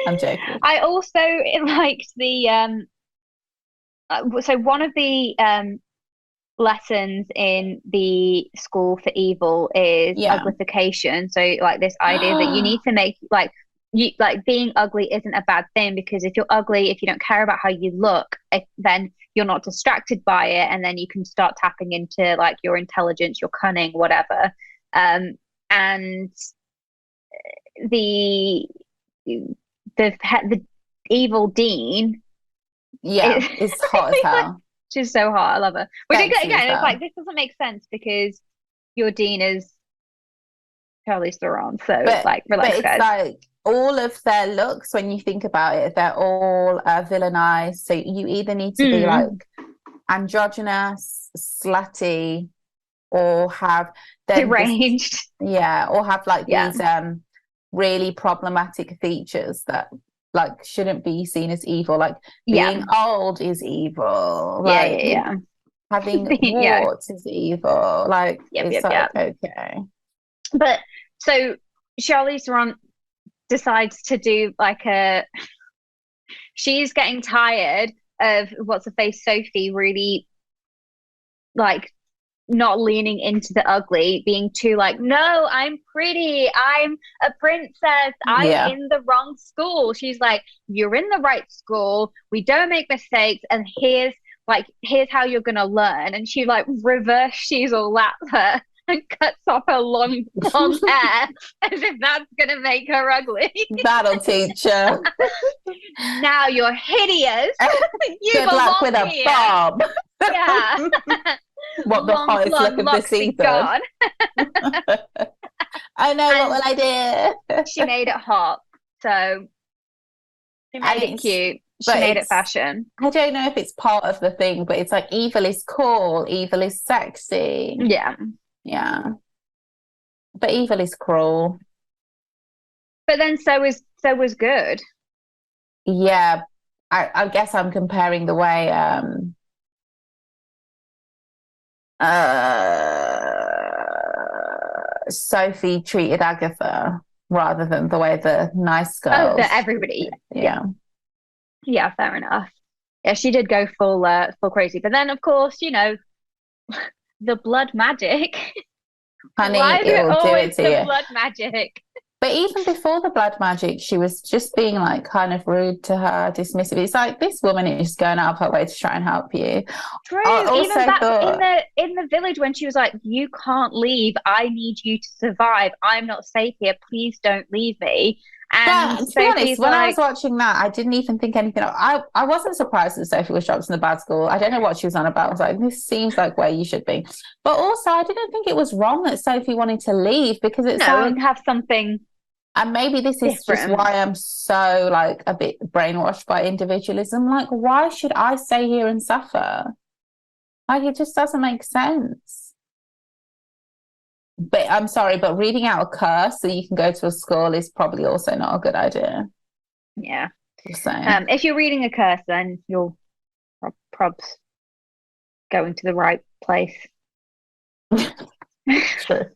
I'm joking. I also liked the so one of the lessons in the school for evil is uglification. So like this idea that you need to make like being ugly isn't a bad thing, because if you're ugly, if you don't care about how you look, then you're not distracted by it, and then you can start tapping into like your intelligence, your cunning, whatever. And the evil dean is hot as hell. She's so hot. I love her. Which again, it's like, this doesn't make sense because your dean is Charlize Theron. So relax, it's guys. like all of their looks, when you think about it, they're all villainized. So you either need to be like androgynous, slutty, or have deranged. Or have like these really problematic features that like shouldn't be seen as evil. Like being old is evil. Having warts is evil. Like okay. But so Charlize Theron decides to do like she's getting tired of what's her face Sophie really like not leaning into the ugly, being too like, no, I'm pretty, I'm a princess, I'm in the wrong school. She's like, you're in the right school, we don't make mistakes, and here's how you're gonna learn. And she like reverse she's all at her and cuts off her long hair as if that's gonna make her ugly. That'll teach her. Now you're hideous. You Good luck with a bob. Yeah. What the hottest look of the season. I know, what will I do? She made it hot, so she made it cute. She made it fashion. I don't know if it's part of the thing, but it's like evil is cool, evil is sexy. Yeah. But evil is cruel. But then so was good. Yeah. I guess I'm comparing the way Sophie treated Agatha rather than the way the nice girls. Oh, everybody. Yeah, fair enough. Yeah, she did go full crazy. But then, of course, the blood magic. Honey, why it will do it to you. Blood magic. But even before the blood magic, she was just being like kind of rude to her, dismissive. It's like, this woman is going out of her way to try and help you. True. Even that in the village when she was like, you can't leave. I need you to survive. I'm not safe here. Please don't leave me. And to be honest, when I was watching that, I didn't even think anything of I wasn't surprised that Sophie was dropped in the bad school. I don't know what she was on about. I was like, this seems like where you should be. But also, I didn't think it was wrong that Sophie wanted to leave, because it's like, have something. And maybe this is different. Just why I'm so like a bit brainwashed by individualism. Like, why should I stay here and suffer? Like, it just doesn't make sense. But I'm sorry, but reading out a curse so you can go to a school is probably also not a good idea. Yeah. Just saying. If you're reading a curse, then you're probs going to the right place. True.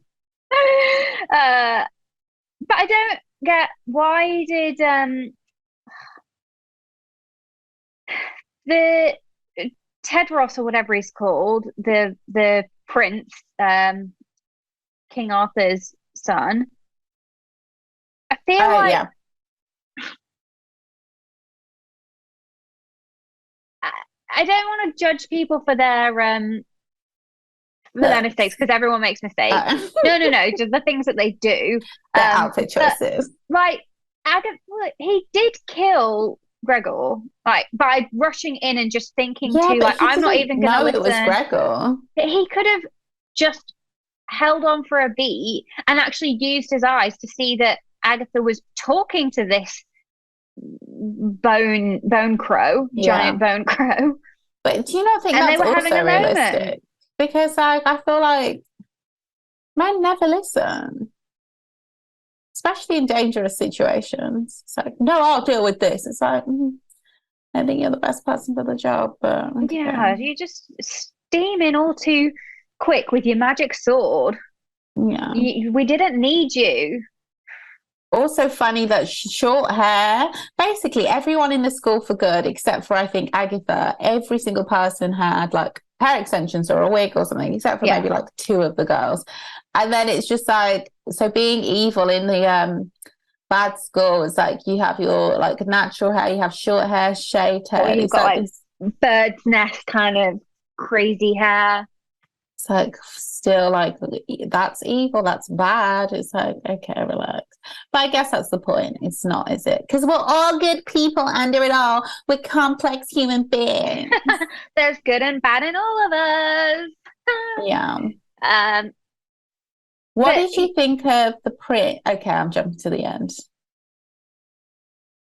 But I don't get, why did the Tedros or whatever he's called, the prince, King Arthur's son, I feel like yeah. I don't want to judge people for their mistakes, because everyone makes mistakes. No, just the things that they do. Their outfit choices. Like, he did kill Gregor, like, by rushing in and just thinking I'm not even going to listen. It was Gregor. But he could have just held on for a beat and actually used his eyes to see that Agatha was talking to this bone crow, giant bone crow. But do you not think that's also realistic? Moment. Because I feel like men never listen, especially in dangerous situations. It's like, no, I'll deal with this. It's like, I think you're the best person for the job. But okay. Yeah, you just steam in all too quick with your magic sword. Yeah, we didn't need you. Also funny that short hair, basically everyone in the school for good, except for I think Agatha, every single person had like hair extensions or a wig or something, except for maybe like two of the girls. And then it's just like, so being evil in the bad school is like, you have your like natural hair, you have short hair, shaved hair. Or you've got like bird's nest kind of crazy hair. It's like still like, that's evil, that's bad. It's like, okay, relax. But I guess that's the point. It's not, is it? Because we're all good people under it all. We're complex human beings. There's good and bad in all of us. Yeah. What did you think of the print? Okay, I'm jumping to the end.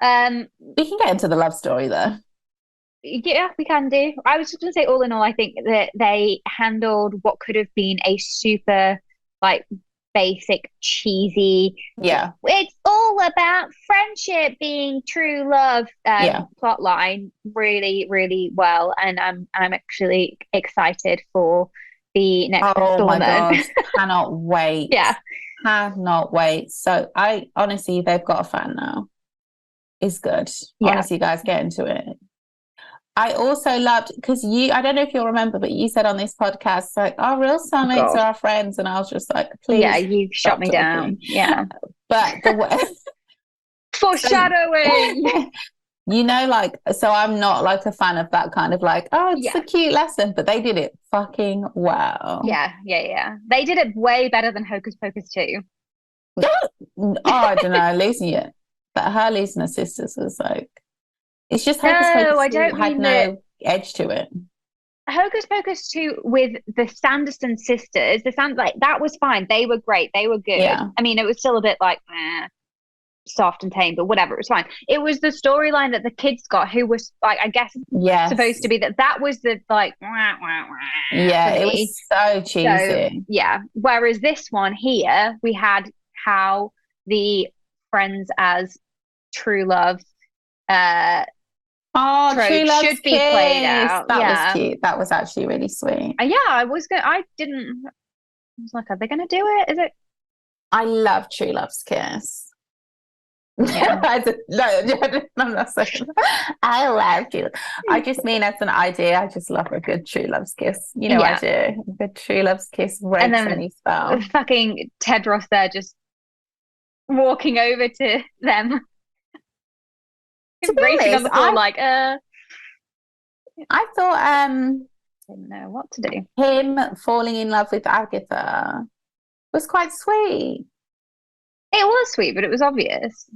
We can get into the love story though. Yeah, we can do. I was just going to say, all in all, I think that they handled what could have been a super, like, basic, cheesy. Yeah. It's all about friendship being true love plot line really, really well. And I'm actually excited for the next installment. Oh my God. Cannot wait. Yeah. Cannot wait. So I honestly, they've got a fan now. It's good. Yeah. Honestly, guys, get into it. I also loved, because I don't know if you'll remember, but you said on this podcast, like, our real soulmates are our friends. And I was just like, please. Yeah, you shot me down. Yeah. But the way. Foreshadowing. You know, like, so I'm not like a fan of that kind of like, oh, it's a cute lesson, but they did it fucking well. Yeah. They did it way better than Hocus Pocus 2. Oh, I don't know, losing it. But her losing her sisters was like, it's just Hocus Pocus 2 had no edge to it. Hocus Pocus 2 with the Sanderson sisters, that was fine. They were great. They were good. Yeah. I mean, it was still a bit like soft and tame, but whatever, it was fine. It was the storyline that the kids got, who was like, I guess, supposed to be that was the like, yeah, it was so cheesy. So, yeah. Whereas this one here, we had how the friends as true love True love should be played out. That was cute. That was actually really sweet. I was like, are they gonna do it? Is it? I love True Love's kiss. Yeah. I'm not saying I love True Love. I just mean as an idea, I just love a good True Love's kiss. You know, I do. A good True Love's kiss breaks any spell. Fucking Tedros there just walking over to them. Embracing on the floor, I thought didn't know what to do. Him falling in love with Agatha was quite sweet. It was sweet, but it was obvious.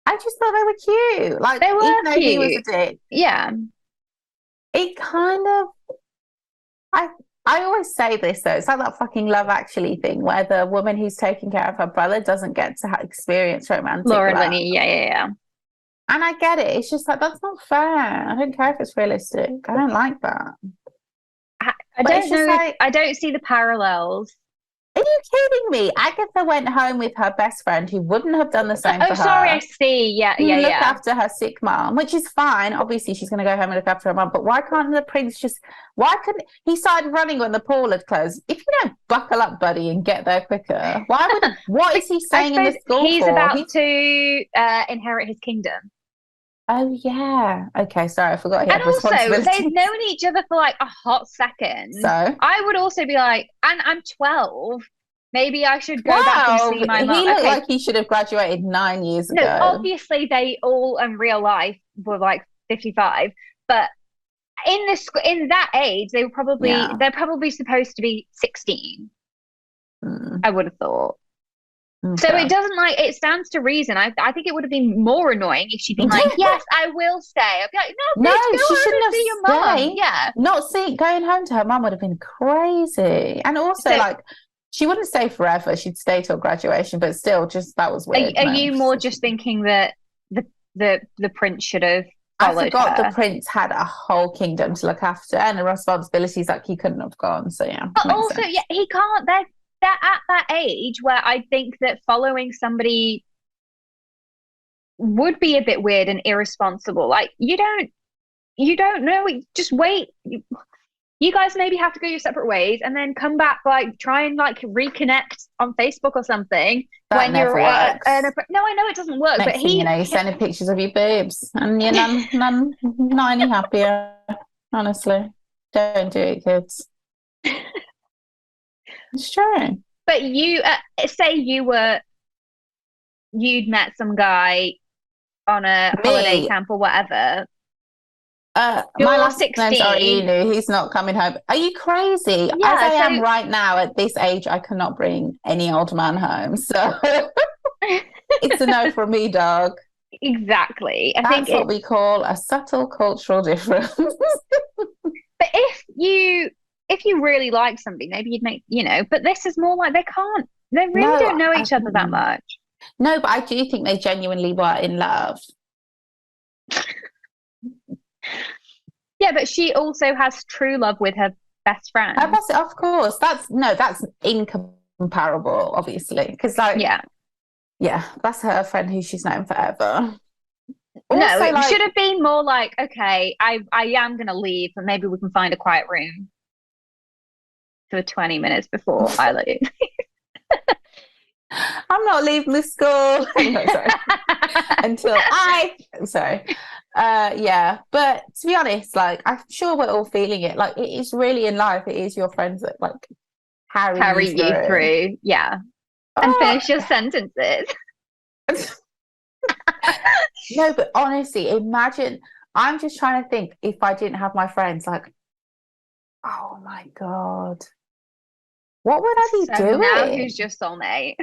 I just thought they were cute. Like, they were even though cute. He was a dick. Yeah. It kind of I always say this though, it's like that fucking Love Actually thing where the woman who's taking care of her brother doesn't get to experience romantic Laura love. Linney, yeah. And I get it. It's just like, that's not fair. I don't care if it's realistic. I don't like that. I don't know. I don't see the parallels. Are you kidding me? Agatha went home with her best friend who wouldn't have done the same for her. Oh, sorry, I see. Yeah. Look after her sick mom, which is fine. Obviously, she's going to go home and look after her mom. But why can't the prince why couldn't he started running when the pool had closed? If you don't buckle up, buddy, and get there quicker, what is he saying in the school he's for? about to inherit his kingdom. Oh, yeah. Okay, sorry, I forgot. And also, they've known each other for like a hot second. So I would also be like, and I'm 12. Maybe I should go back and see my mum. He looked like he should have graduated 9 years ago. No, obviously they all in real life were like 55. But in that age, they're probably supposed to be 16. I would have thought. Okay. So it stands to reason. I think it would have been more annoying if she'd been like, yes, I will stay. I'd be like, no, bitch, go home and see your mum. Yeah. Going home to her mum would have been crazy. And also, she wouldn't stay forever. She'd stay till graduation, but still, that was weird. Are you more just thinking that the prince should have followed I forgot her? The prince had a whole kingdom to look after and the responsibilities that he couldn't have gone. So, yeah. But also, he can't. They're at that age where I think that following somebody would be a bit weird and irresponsible. Like, you don't know. Just wait. You guys maybe have to go your separate ways and then come back, try and reconnect on Facebook or something. That never works. No, I know it doesn't work. Next thing you're sending pictures of your boobs and you're not any happier. Honestly, don't do it, kids. It's true. But you say you'd met some guy on a holiday camp or whatever. My last 16. Sorry, you knew he's not coming home. Are you crazy? Yeah, as I am right now at this age, I cannot bring any old man home. So it's a no from me, dog. Exactly. That's what we call a subtle cultural difference. But if you really like somebody, maybe you'd make, but this is more like they really don't know each other that much. No, but I do think they genuinely were in love. Yeah, but she also has true love with her best friend. Of course. That's incomparable, obviously. Because yeah, that's her friend who she's known forever. Also, it should have been more like, okay, I am going to leave, but maybe we can find a quiet room for 20 minutes before I leave. I'm not leaving the school. No, sorry. Yeah, but to be honest, like I'm sure we're all feeling it. Like it is really in life, it is your friends that like carry you Carry you through. through. Yeah. And Oh, finish your sentences. no, but honestly, imagine. I'm just trying to think if I didn't have my friends. Like, oh my God, what would I be So now doing? who's your soulmate?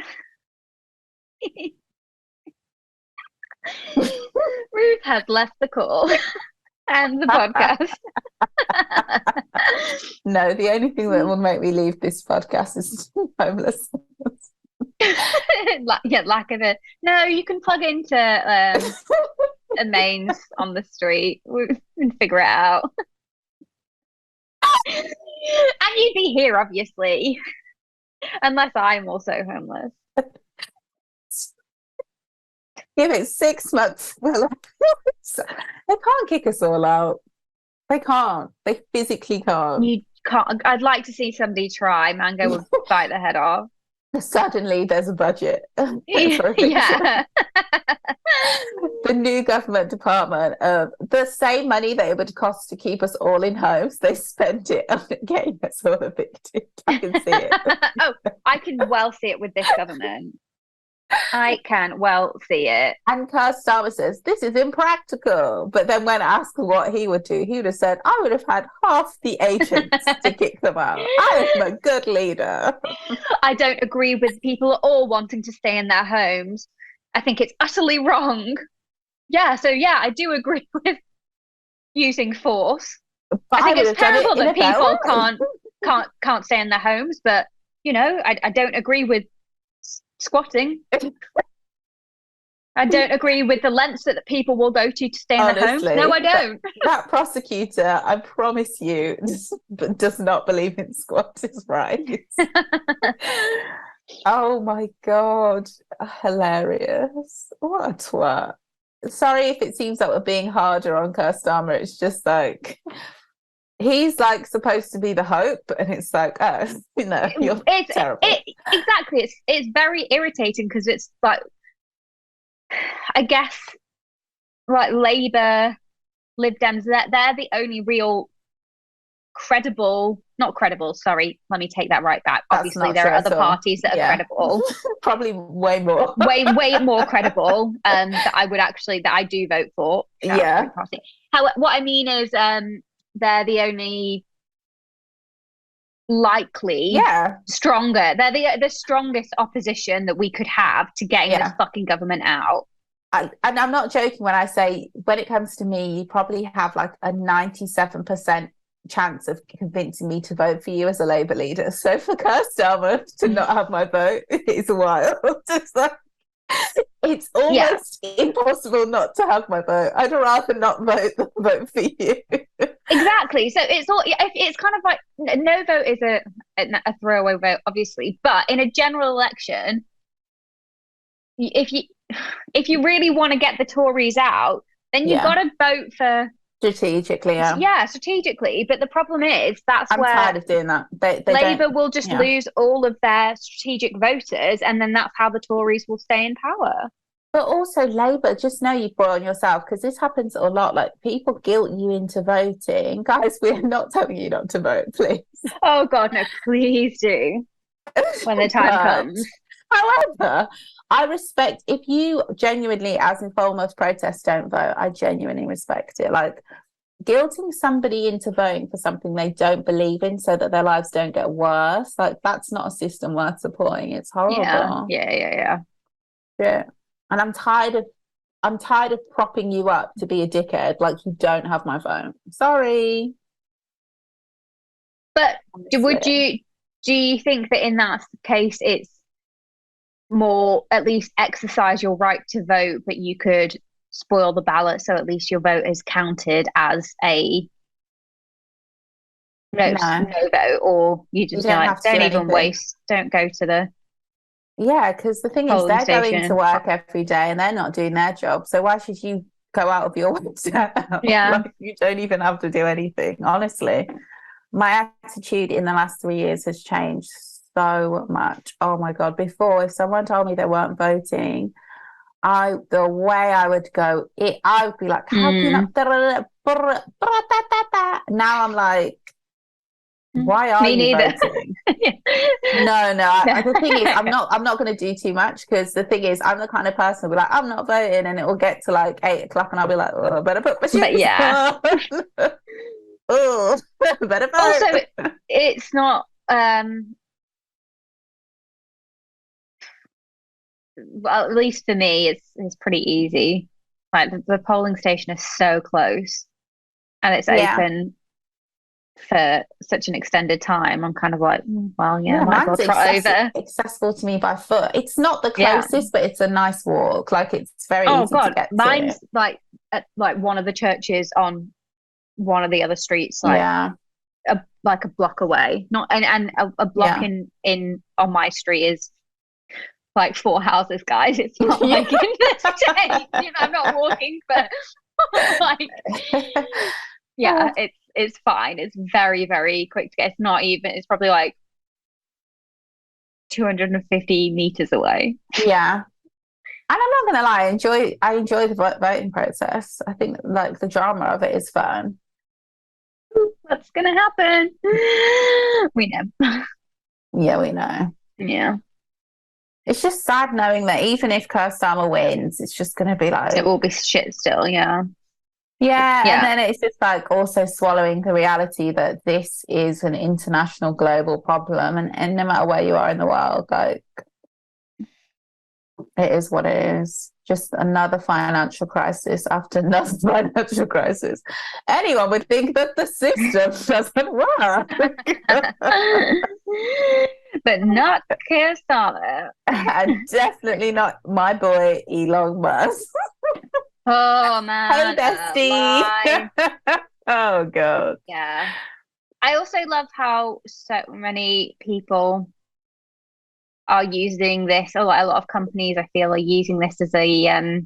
Ruth has left the call and the podcast. No, the only thing that will make me leave this podcast is homelessness. Yeah, lack of it. No, you can plug into a mains on the street. We can figure it out. And you'd be here, obviously, unless I'm also homeless. Give it 6 months. Well, they can't kick us all out. They can't. They physically can't. You can't. I'd like to see somebody try. Mango would bite the head off. Suddenly, there's a budget. Yeah. The new government department, the same money that it would cost to keep us all in homes, they spent it on getting us all evicted. I can see it. Oh, I can well see it with this government. I can well see it. And Keir Starmer says, this is impractical. But then when asked what he would do, he would have said, I would have had half the agents to kick them out. I am a good leader. I don't agree with people all wanting to stay in their homes. I think it's utterly wrong. Yeah, so yeah, I do agree with using force. But I think it's terrible that people can't stay in their homes, but you know, I don't agree with squatting. I don't agree with the lengths that people will go to stay in their homes. No, I don't. That prosecutor, I promise you, does not believe in squatters' rights. Oh my God, hilarious. What a twat. Sorry if it seems like we're being harder on Keir Starmer. It's just like he's like supposed to be the hope, and it's like, oh, you know, you're terrible. Exactly. It's very irritating because it's like, I guess, like Labour, Lib Dems, they're the only real not credible, sorry, let me take that right back. Obviously, there are other parties that are credible. Probably way more. way more credible that I do vote for. Yeah. What I mean is they're the only likely stronger. They're the strongest opposition that we could have to getting this fucking government out. And I'm not joking when I say, when it comes to me, you probably have like a 97% chance of convincing me to vote for you as a Labour leader. So for Keir Starmer to not have my vote is wild. It's almost impossible not to have my vote. I'd rather not vote than vote for you. Exactly. So it's kind of like no vote is a throwaway vote, obviously, but in a general election, if you really want to get the Tories out, then you've got to vote for strategically. Strategically. But the problem is I'm tired of doing that. They Labour will just lose all of their strategic voters, and then that's how the Tories will stay in power. But also Labour, just know you've brought on yourself, because this happens a lot. Like people guilt you into voting. Guys, we're not telling you not to vote, please. Oh God, no, please do. When the time comes. However, I respect if you genuinely, as in foremost protest, don't vote. I genuinely respect it. Like guilting somebody into voting for something they don't believe in so that their lives don't get worse, like that's not a system worth supporting. It's horrible. Yeah. And I'm tired of propping you up to be a dickhead. Like you don't have my vote. Sorry. But do you think that in that case it's more at least exercise your right to vote, but you could spoil the ballot so at least your vote is counted as a no vote, or you just don't even waste, don't go to the because the thing is they're going to work every day and they're not doing their job, so why should you go out of your way to like, you don't even have to do anything. Honestly, my attitude in the last 3 years has changed so much. Oh my God, before if someone told me they weren't voting, the way I would go, I would be like, how can you not? Now I'm like, why are Me you neither. voting? No. The thing is, I'm not going to do too much, because the thing is, I'm the kind of person who'll be like, I'm not voting, and it will get to like 8 o'clock, and I'll be like, oh, I better put my shoes But yeah. on. Oh, better vote. Also, it's not. Well, at least for me, it's pretty easy. Like the polling station is so close, and it's open for such an extended time. I'm kind of like, well, yeah, might as well trot over. Accessible to me by foot. It's not the closest, but it's a nice walk. Like, it's very easy to get mine's to. like at like one of the churches on one of the other streets, like a block away. Not and a block in on my street is like 4 houses, guys. It's not like in the States. I'm not walking, but like, it's fine. It's very, very quick to get. It's not even. It's probably like 250 meters away. Yeah, and I'm not gonna lie. I enjoy the voting process. I think like the drama of it is fun. What's gonna happen? We know. Yeah, we know. Yeah. It's just sad knowing that even if Keir Starmer wins, it's just going to be like... It will be shit still, yeah. Yeah, and then it's just like also swallowing the reality that this is an international global problem, and no matter where you are in the world, like, it is what it is. Just another financial crisis after another financial crisis. Anyone would think that the system doesn't work. But not Keir Starmer. And definitely not my boy Elon Musk. Oh man. Hey bestie. Oh god. Yeah. I also love how so many people are using this, or like a lot of companies I feel are using this as a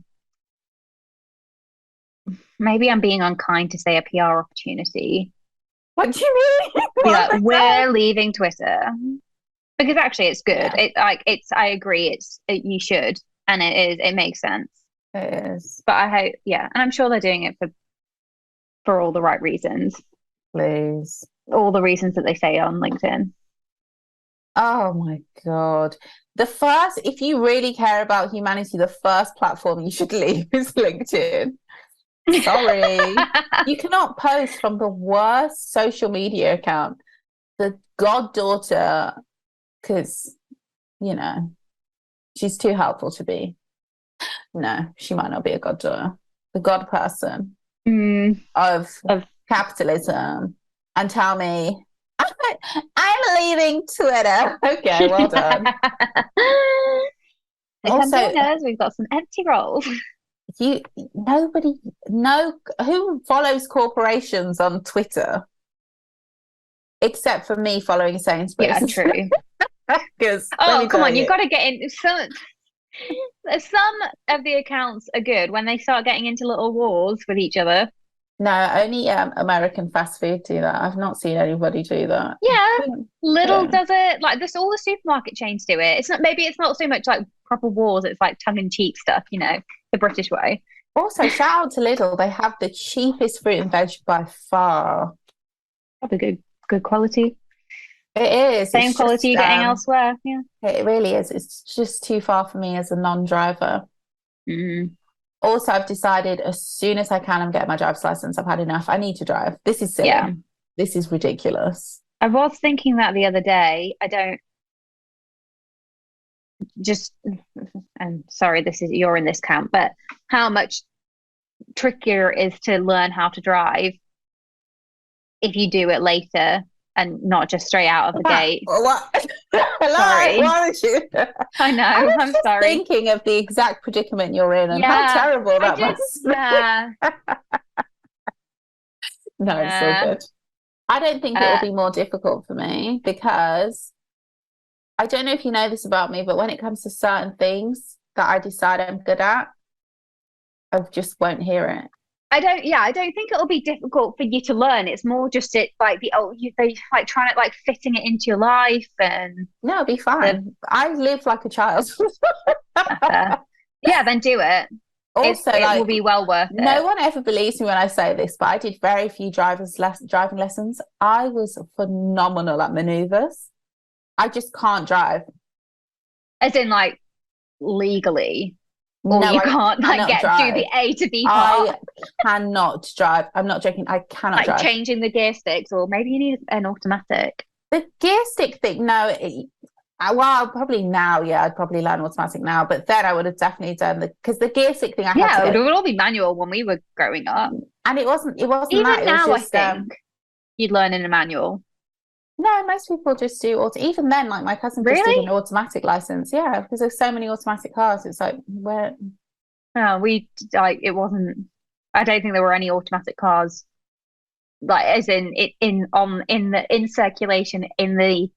maybe I'm being unkind to say a PR opportunity. What do you mean? Like, we're leaving Twitter. Because actually it's good. I agree, you should, and it makes sense. It is. But I hope, and I'm sure they're doing it for all the right reasons. Please. All the reasons that they say on LinkedIn. Oh my god. If you really care about humanity, the first platform you should leave is LinkedIn. Sorry. You cannot post from the worst social media account, the goddaughter, because, she's too helpful to be. No, she might not be a goddaughter. The god person of capitalism. And tell me, I'm leaving Twitter. Okay, well done. Also, we've got some empty roles. Who follows corporations on Twitter? Except for me following Sainsbury's. Yeah, true. Come on, you've got to get in. Some of the accounts are good when they start getting into little wars with each other. No, only American fast food do that. I've not seen anybody do that. Yeah, Lidl does it. Like, all the supermarket chains do it. It's not so much like proper wars. It's like tongue-in-cheek stuff, the British way. Also, shout out to Lidl. They have the cheapest fruit and veg by far. Probably good quality. It is. Same quality you're getting elsewhere. Yeah, it really is. It's just too far for me as a non-driver. Also, I've decided as soon as I can, I'm getting my driver's license. I've had enough. I need to drive. This is silly. Yeah. This is ridiculous. I was thinking that the other day. I'm sorry, you're in this camp, but how much trickier it is to learn how to drive if you do it later and not just straight out of the gate. What? Hello, sorry. Why would you? I know. I'm just sorry. Thinking of the exact predicament you're in and how terrible that must be. No, it's so good. I don't think it will be more difficult for me because I don't know if you know this about me, but when it comes to certain things that I decide I'm good at, I just won't hear it. I don't think it'll be difficult for you to learn. It's more just they trying to fitting it into your life, and no, it'll be fine. I live like a child. Yeah, yeah, then do it. Also, it will be well worth it. No one ever believes me when I say this, but I did very few driving lessons. I was phenomenal at maneuvers. I just can't drive. As in, like, legally, or No, you I can't like cannot do drive. the A to B part. I cannot drive. I'm not joking. I cannot Like drive. changing the gear sticks, or maybe you need an automatic. The gear stick thing, no. Well, probably now, yeah, I'd probably learn automatic now. But then I would have definitely done because the gear stick thing I had to It get, would all be manual when we were growing up. and it wasn't Even that. It now, was just, I think you'd learn in a manual. no, most people just do auto. Even then, like my cousin just did an automatic license. Yeah, because there's so many automatic cars. It's like where. No, it wasn't. I don't think there were any automatic cars, like as in in circulation in the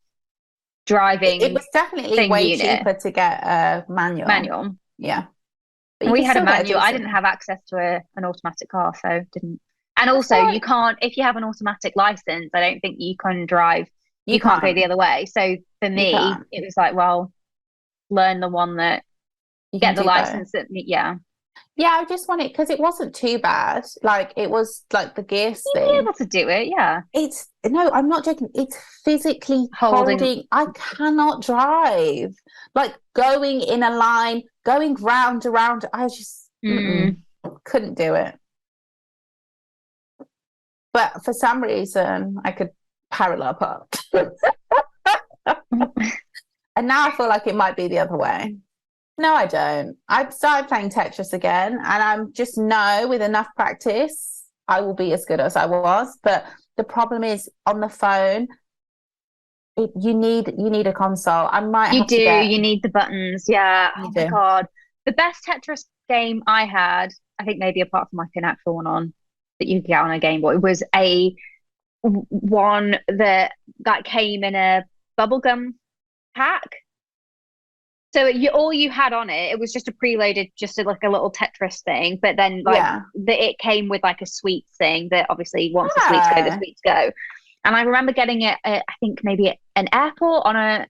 driving. It was definitely way unit. cheaper to get a manual. Yeah, but we had a manual. I didn't have access to an automatic car, so didn't. And also, you can't, if you have an automatic license, I don't think you can drive. You can't go the other way. So for me, it was like, well, learn the one that get the license. Yeah, I just want it because it wasn't too bad. Like it was like the gear thing. You'd be able to do it. Yeah. No, I'm not joking. It's physically holding. I cannot drive. Like going in a line, going round around. I just couldn't do it. But for some reason, I could parallel park. And now I feel like it might be the other way. No, I don't. I've started playing Tetris again, and I'm just with enough practice, I will be as good as I was. But the problem is on the phone, you need a console. You need the buttons. Yeah. Oh my God. The best Tetris game I had, I think maybe apart from like an actual one on that you could get on a Game Boy, was a one that came in a bubblegum pack. So all you had on it was just a preloaded, like a little Tetris thing. But then it came with like a sweets thing that obviously once the sweets go. And I remember getting it at, I think maybe at an airport on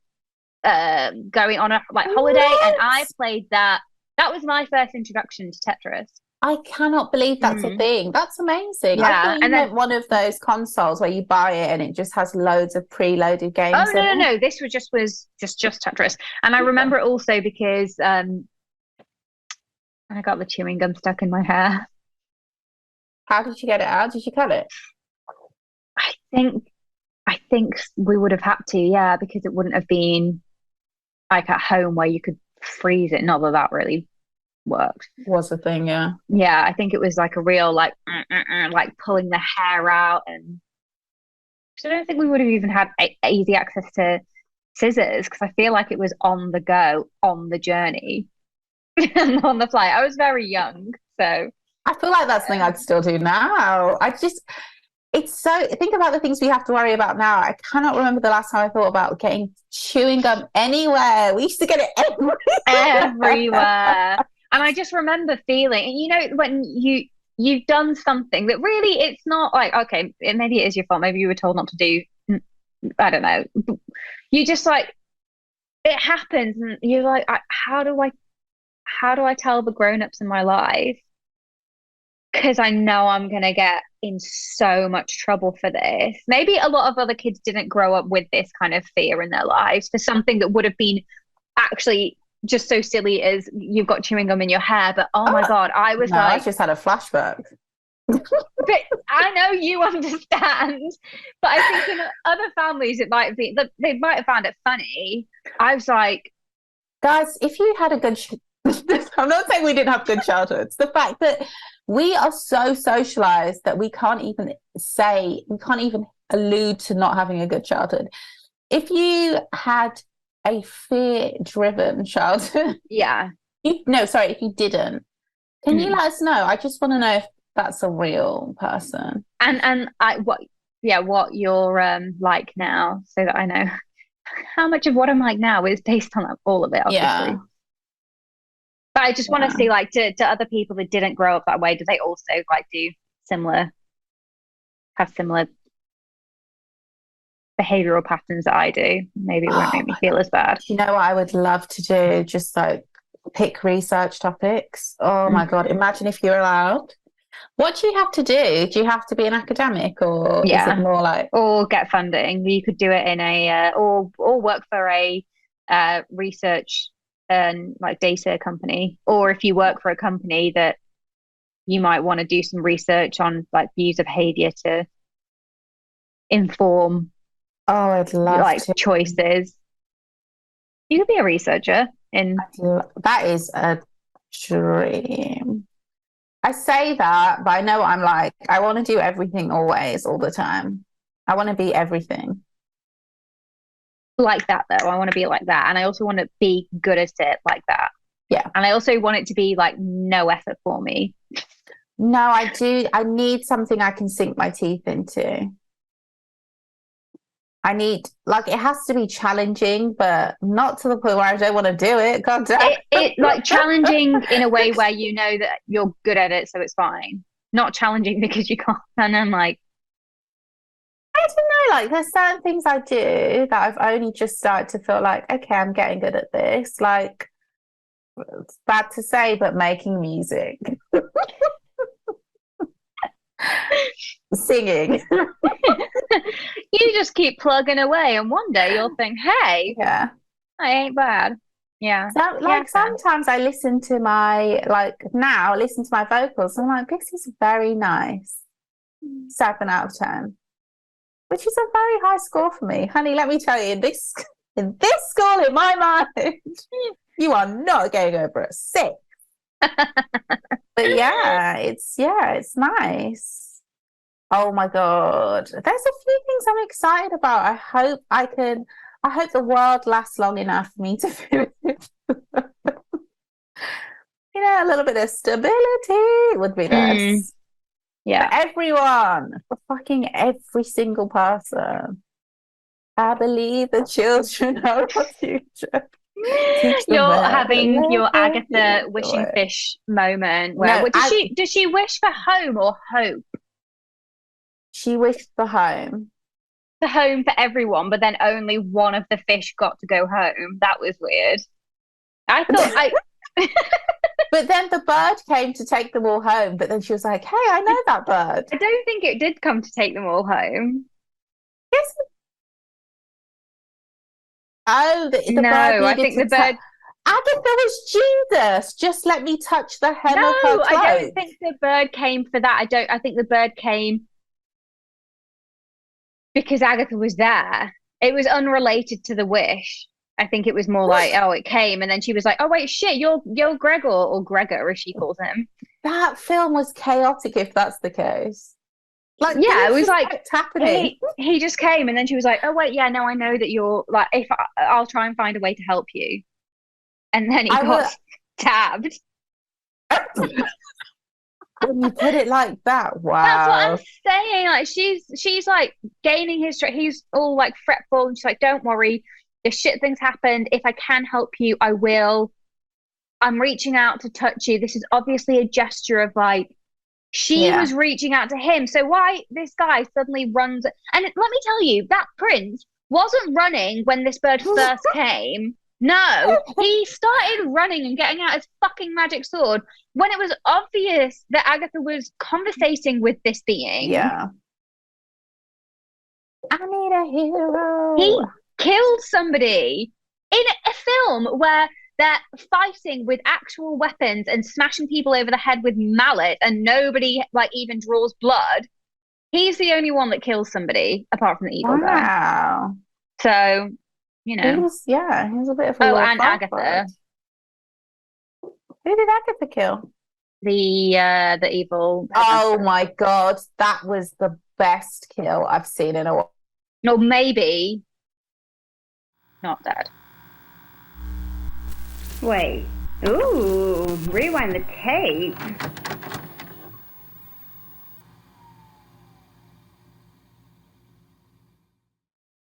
going on a holiday, and I played that. That was my first introduction to Tetris. I cannot believe that's a thing. That's amazing. Yeah, I thought you meant one of those consoles where you buy it and it just has loads of preloaded games. Oh no! This was just Tetris, and I remember it also because I got the chewing gum stuck in my hair. How did you get it out? Did you cut it? I think we would have had to, yeah, because it wouldn't have been like at home where you could freeze it. Not that really worked. Was a thing, yeah. Yeah, I think it was like a real like pulling the hair out, and so I don't think we would have even had easy access to scissors because I feel like it was on the go, on the journey, and on the flight. I was very young, so I feel like that's something I'd still do now. It's so, think about the things we have to worry about now. I cannot remember the last time I thought about getting chewing gum anywhere. We used to get it everywhere. And I just remember feeling, when you've done something that really, it's not like, okay, maybe it is your fault. Maybe you were told not to do, I don't know. You just like, it happens and you're like, how do I tell the grown-ups in my life? Because I know I'm going to get in so much trouble for this. Maybe a lot of other kids didn't grow up with this kind of fear in their lives for something that would have been actually just so silly as you've got chewing gum in your hair. But oh my God, I was I just had a flashback. But I know you understand. But I think in other families, it might have been, they might have found it funny. I was like, guys, if you had a good I'm not saying we didn't have good childhoods. The fact that we are so socialized that we can't even allude to not having a good childhood. If you had a fear-driven childhood, if you didn't, can you let us know? I just want to know if that's a real person. And what you're like now, so that I know how much of what I'm like now is based on all of it, obviously. Yeah. But I just want to see, like, to other people that didn't grow up that way, do they also have similar behavioral patterns that I do? Maybe it won't make me feel as bad. You know what I would love to do? Just like pick research topics. Oh my God, imagine if you're allowed. What do you have to do? Do you have to be an academic, or is it more like... Or get funding? You could do it in a or work for a research and like data company, or if you work for a company that you might want to do some research on like user behavior to inform I'd love like to. choices. You could be a researcher in... That is a dream. I say that, but I know what I'm like. I want to do everything always, all the time. I want to be everything. Like that, though. I want to be like that. And I also want to be good at it like that. Yeah. And I also want it to be like no effort for me. No, I do. I need something I can sink my teeth into. I need, like, it has to be challenging, but not to the point where I don't want to do it. God damn. It like challenging in a way where you know that you're good at it, so it's fine. Not challenging because you can't. And I'm like, I don't know, like there's certain things I do that I've only just started to feel like, okay, I'm getting good at this. Like, it's bad to say, but making music. Singing. You just keep plugging away, and one day you'll think, hey, yeah, I ain't bad. Yeah. So, like, sometimes I listen to my, like, now I listen to my vocals and I'm like, this is very nice. 7 out of 10, which is a very high score for me. Honey, let me tell you, in this school, in my mind, you are not going over a 6. But it's nice. Oh my God. There's a few things I'm excited about. I hope the world lasts long enough for me to feel it. A little bit of stability would be nice. Yeah. For everyone, for fucking every single person. I believe the children are our future. You're having your Agatha wishing fish moment where does she wish for home or hope? She wished for home. The home for everyone, but then only one of the fish got to go home. That was weird. I thought But then the bird came to take them all home, but then she was like, hey, I know that bird. I don't think it did come to take them all home. Yes. Oh, the no, bird I think the bird... Agatha was Jesus. Just let me touch the hem of her clothes. I don't think the bird came for that. I think the bird came because Agatha was there. It was unrelated to the wish. I think it was more like, oh, it came, and then she was like, oh wait, shit, you're Gregor, or Gregor as she calls him. That film was chaotic if that's the case. Like, yeah, it was like happening. He just came, and then she was like, oh wait, yeah, no, I know that you're like, if I'll try and find a way to help you, and then he got stabbed. When you put it like that, wow. That's what I'm saying. Like she's like gaining his strength. He's all like fretful, and she's like, don't worry, the shit things happened. If I can help you, I will. I'm reaching out to touch you. This is obviously a gesture of like, she was reaching out to him. So why this guy suddenly runs? And let me tell you, that prince wasn't running when this bird first came. No, he started running and getting out his fucking magic sword when it was obvious that Agatha was conversating with this being. Yeah. I need a hero. He killed somebody in a film where they're fighting with actual weapons and smashing people over the head with mallets, and nobody like even draws blood. He's the only one that kills somebody apart from the evil guy. Wow. So, you know. He was a bit of a and Agatha. Who did Agatha kill? The evil. Oh my God, that was the best kill I've seen in a while. No, maybe not dead. Wait. Ooh, rewind the tape.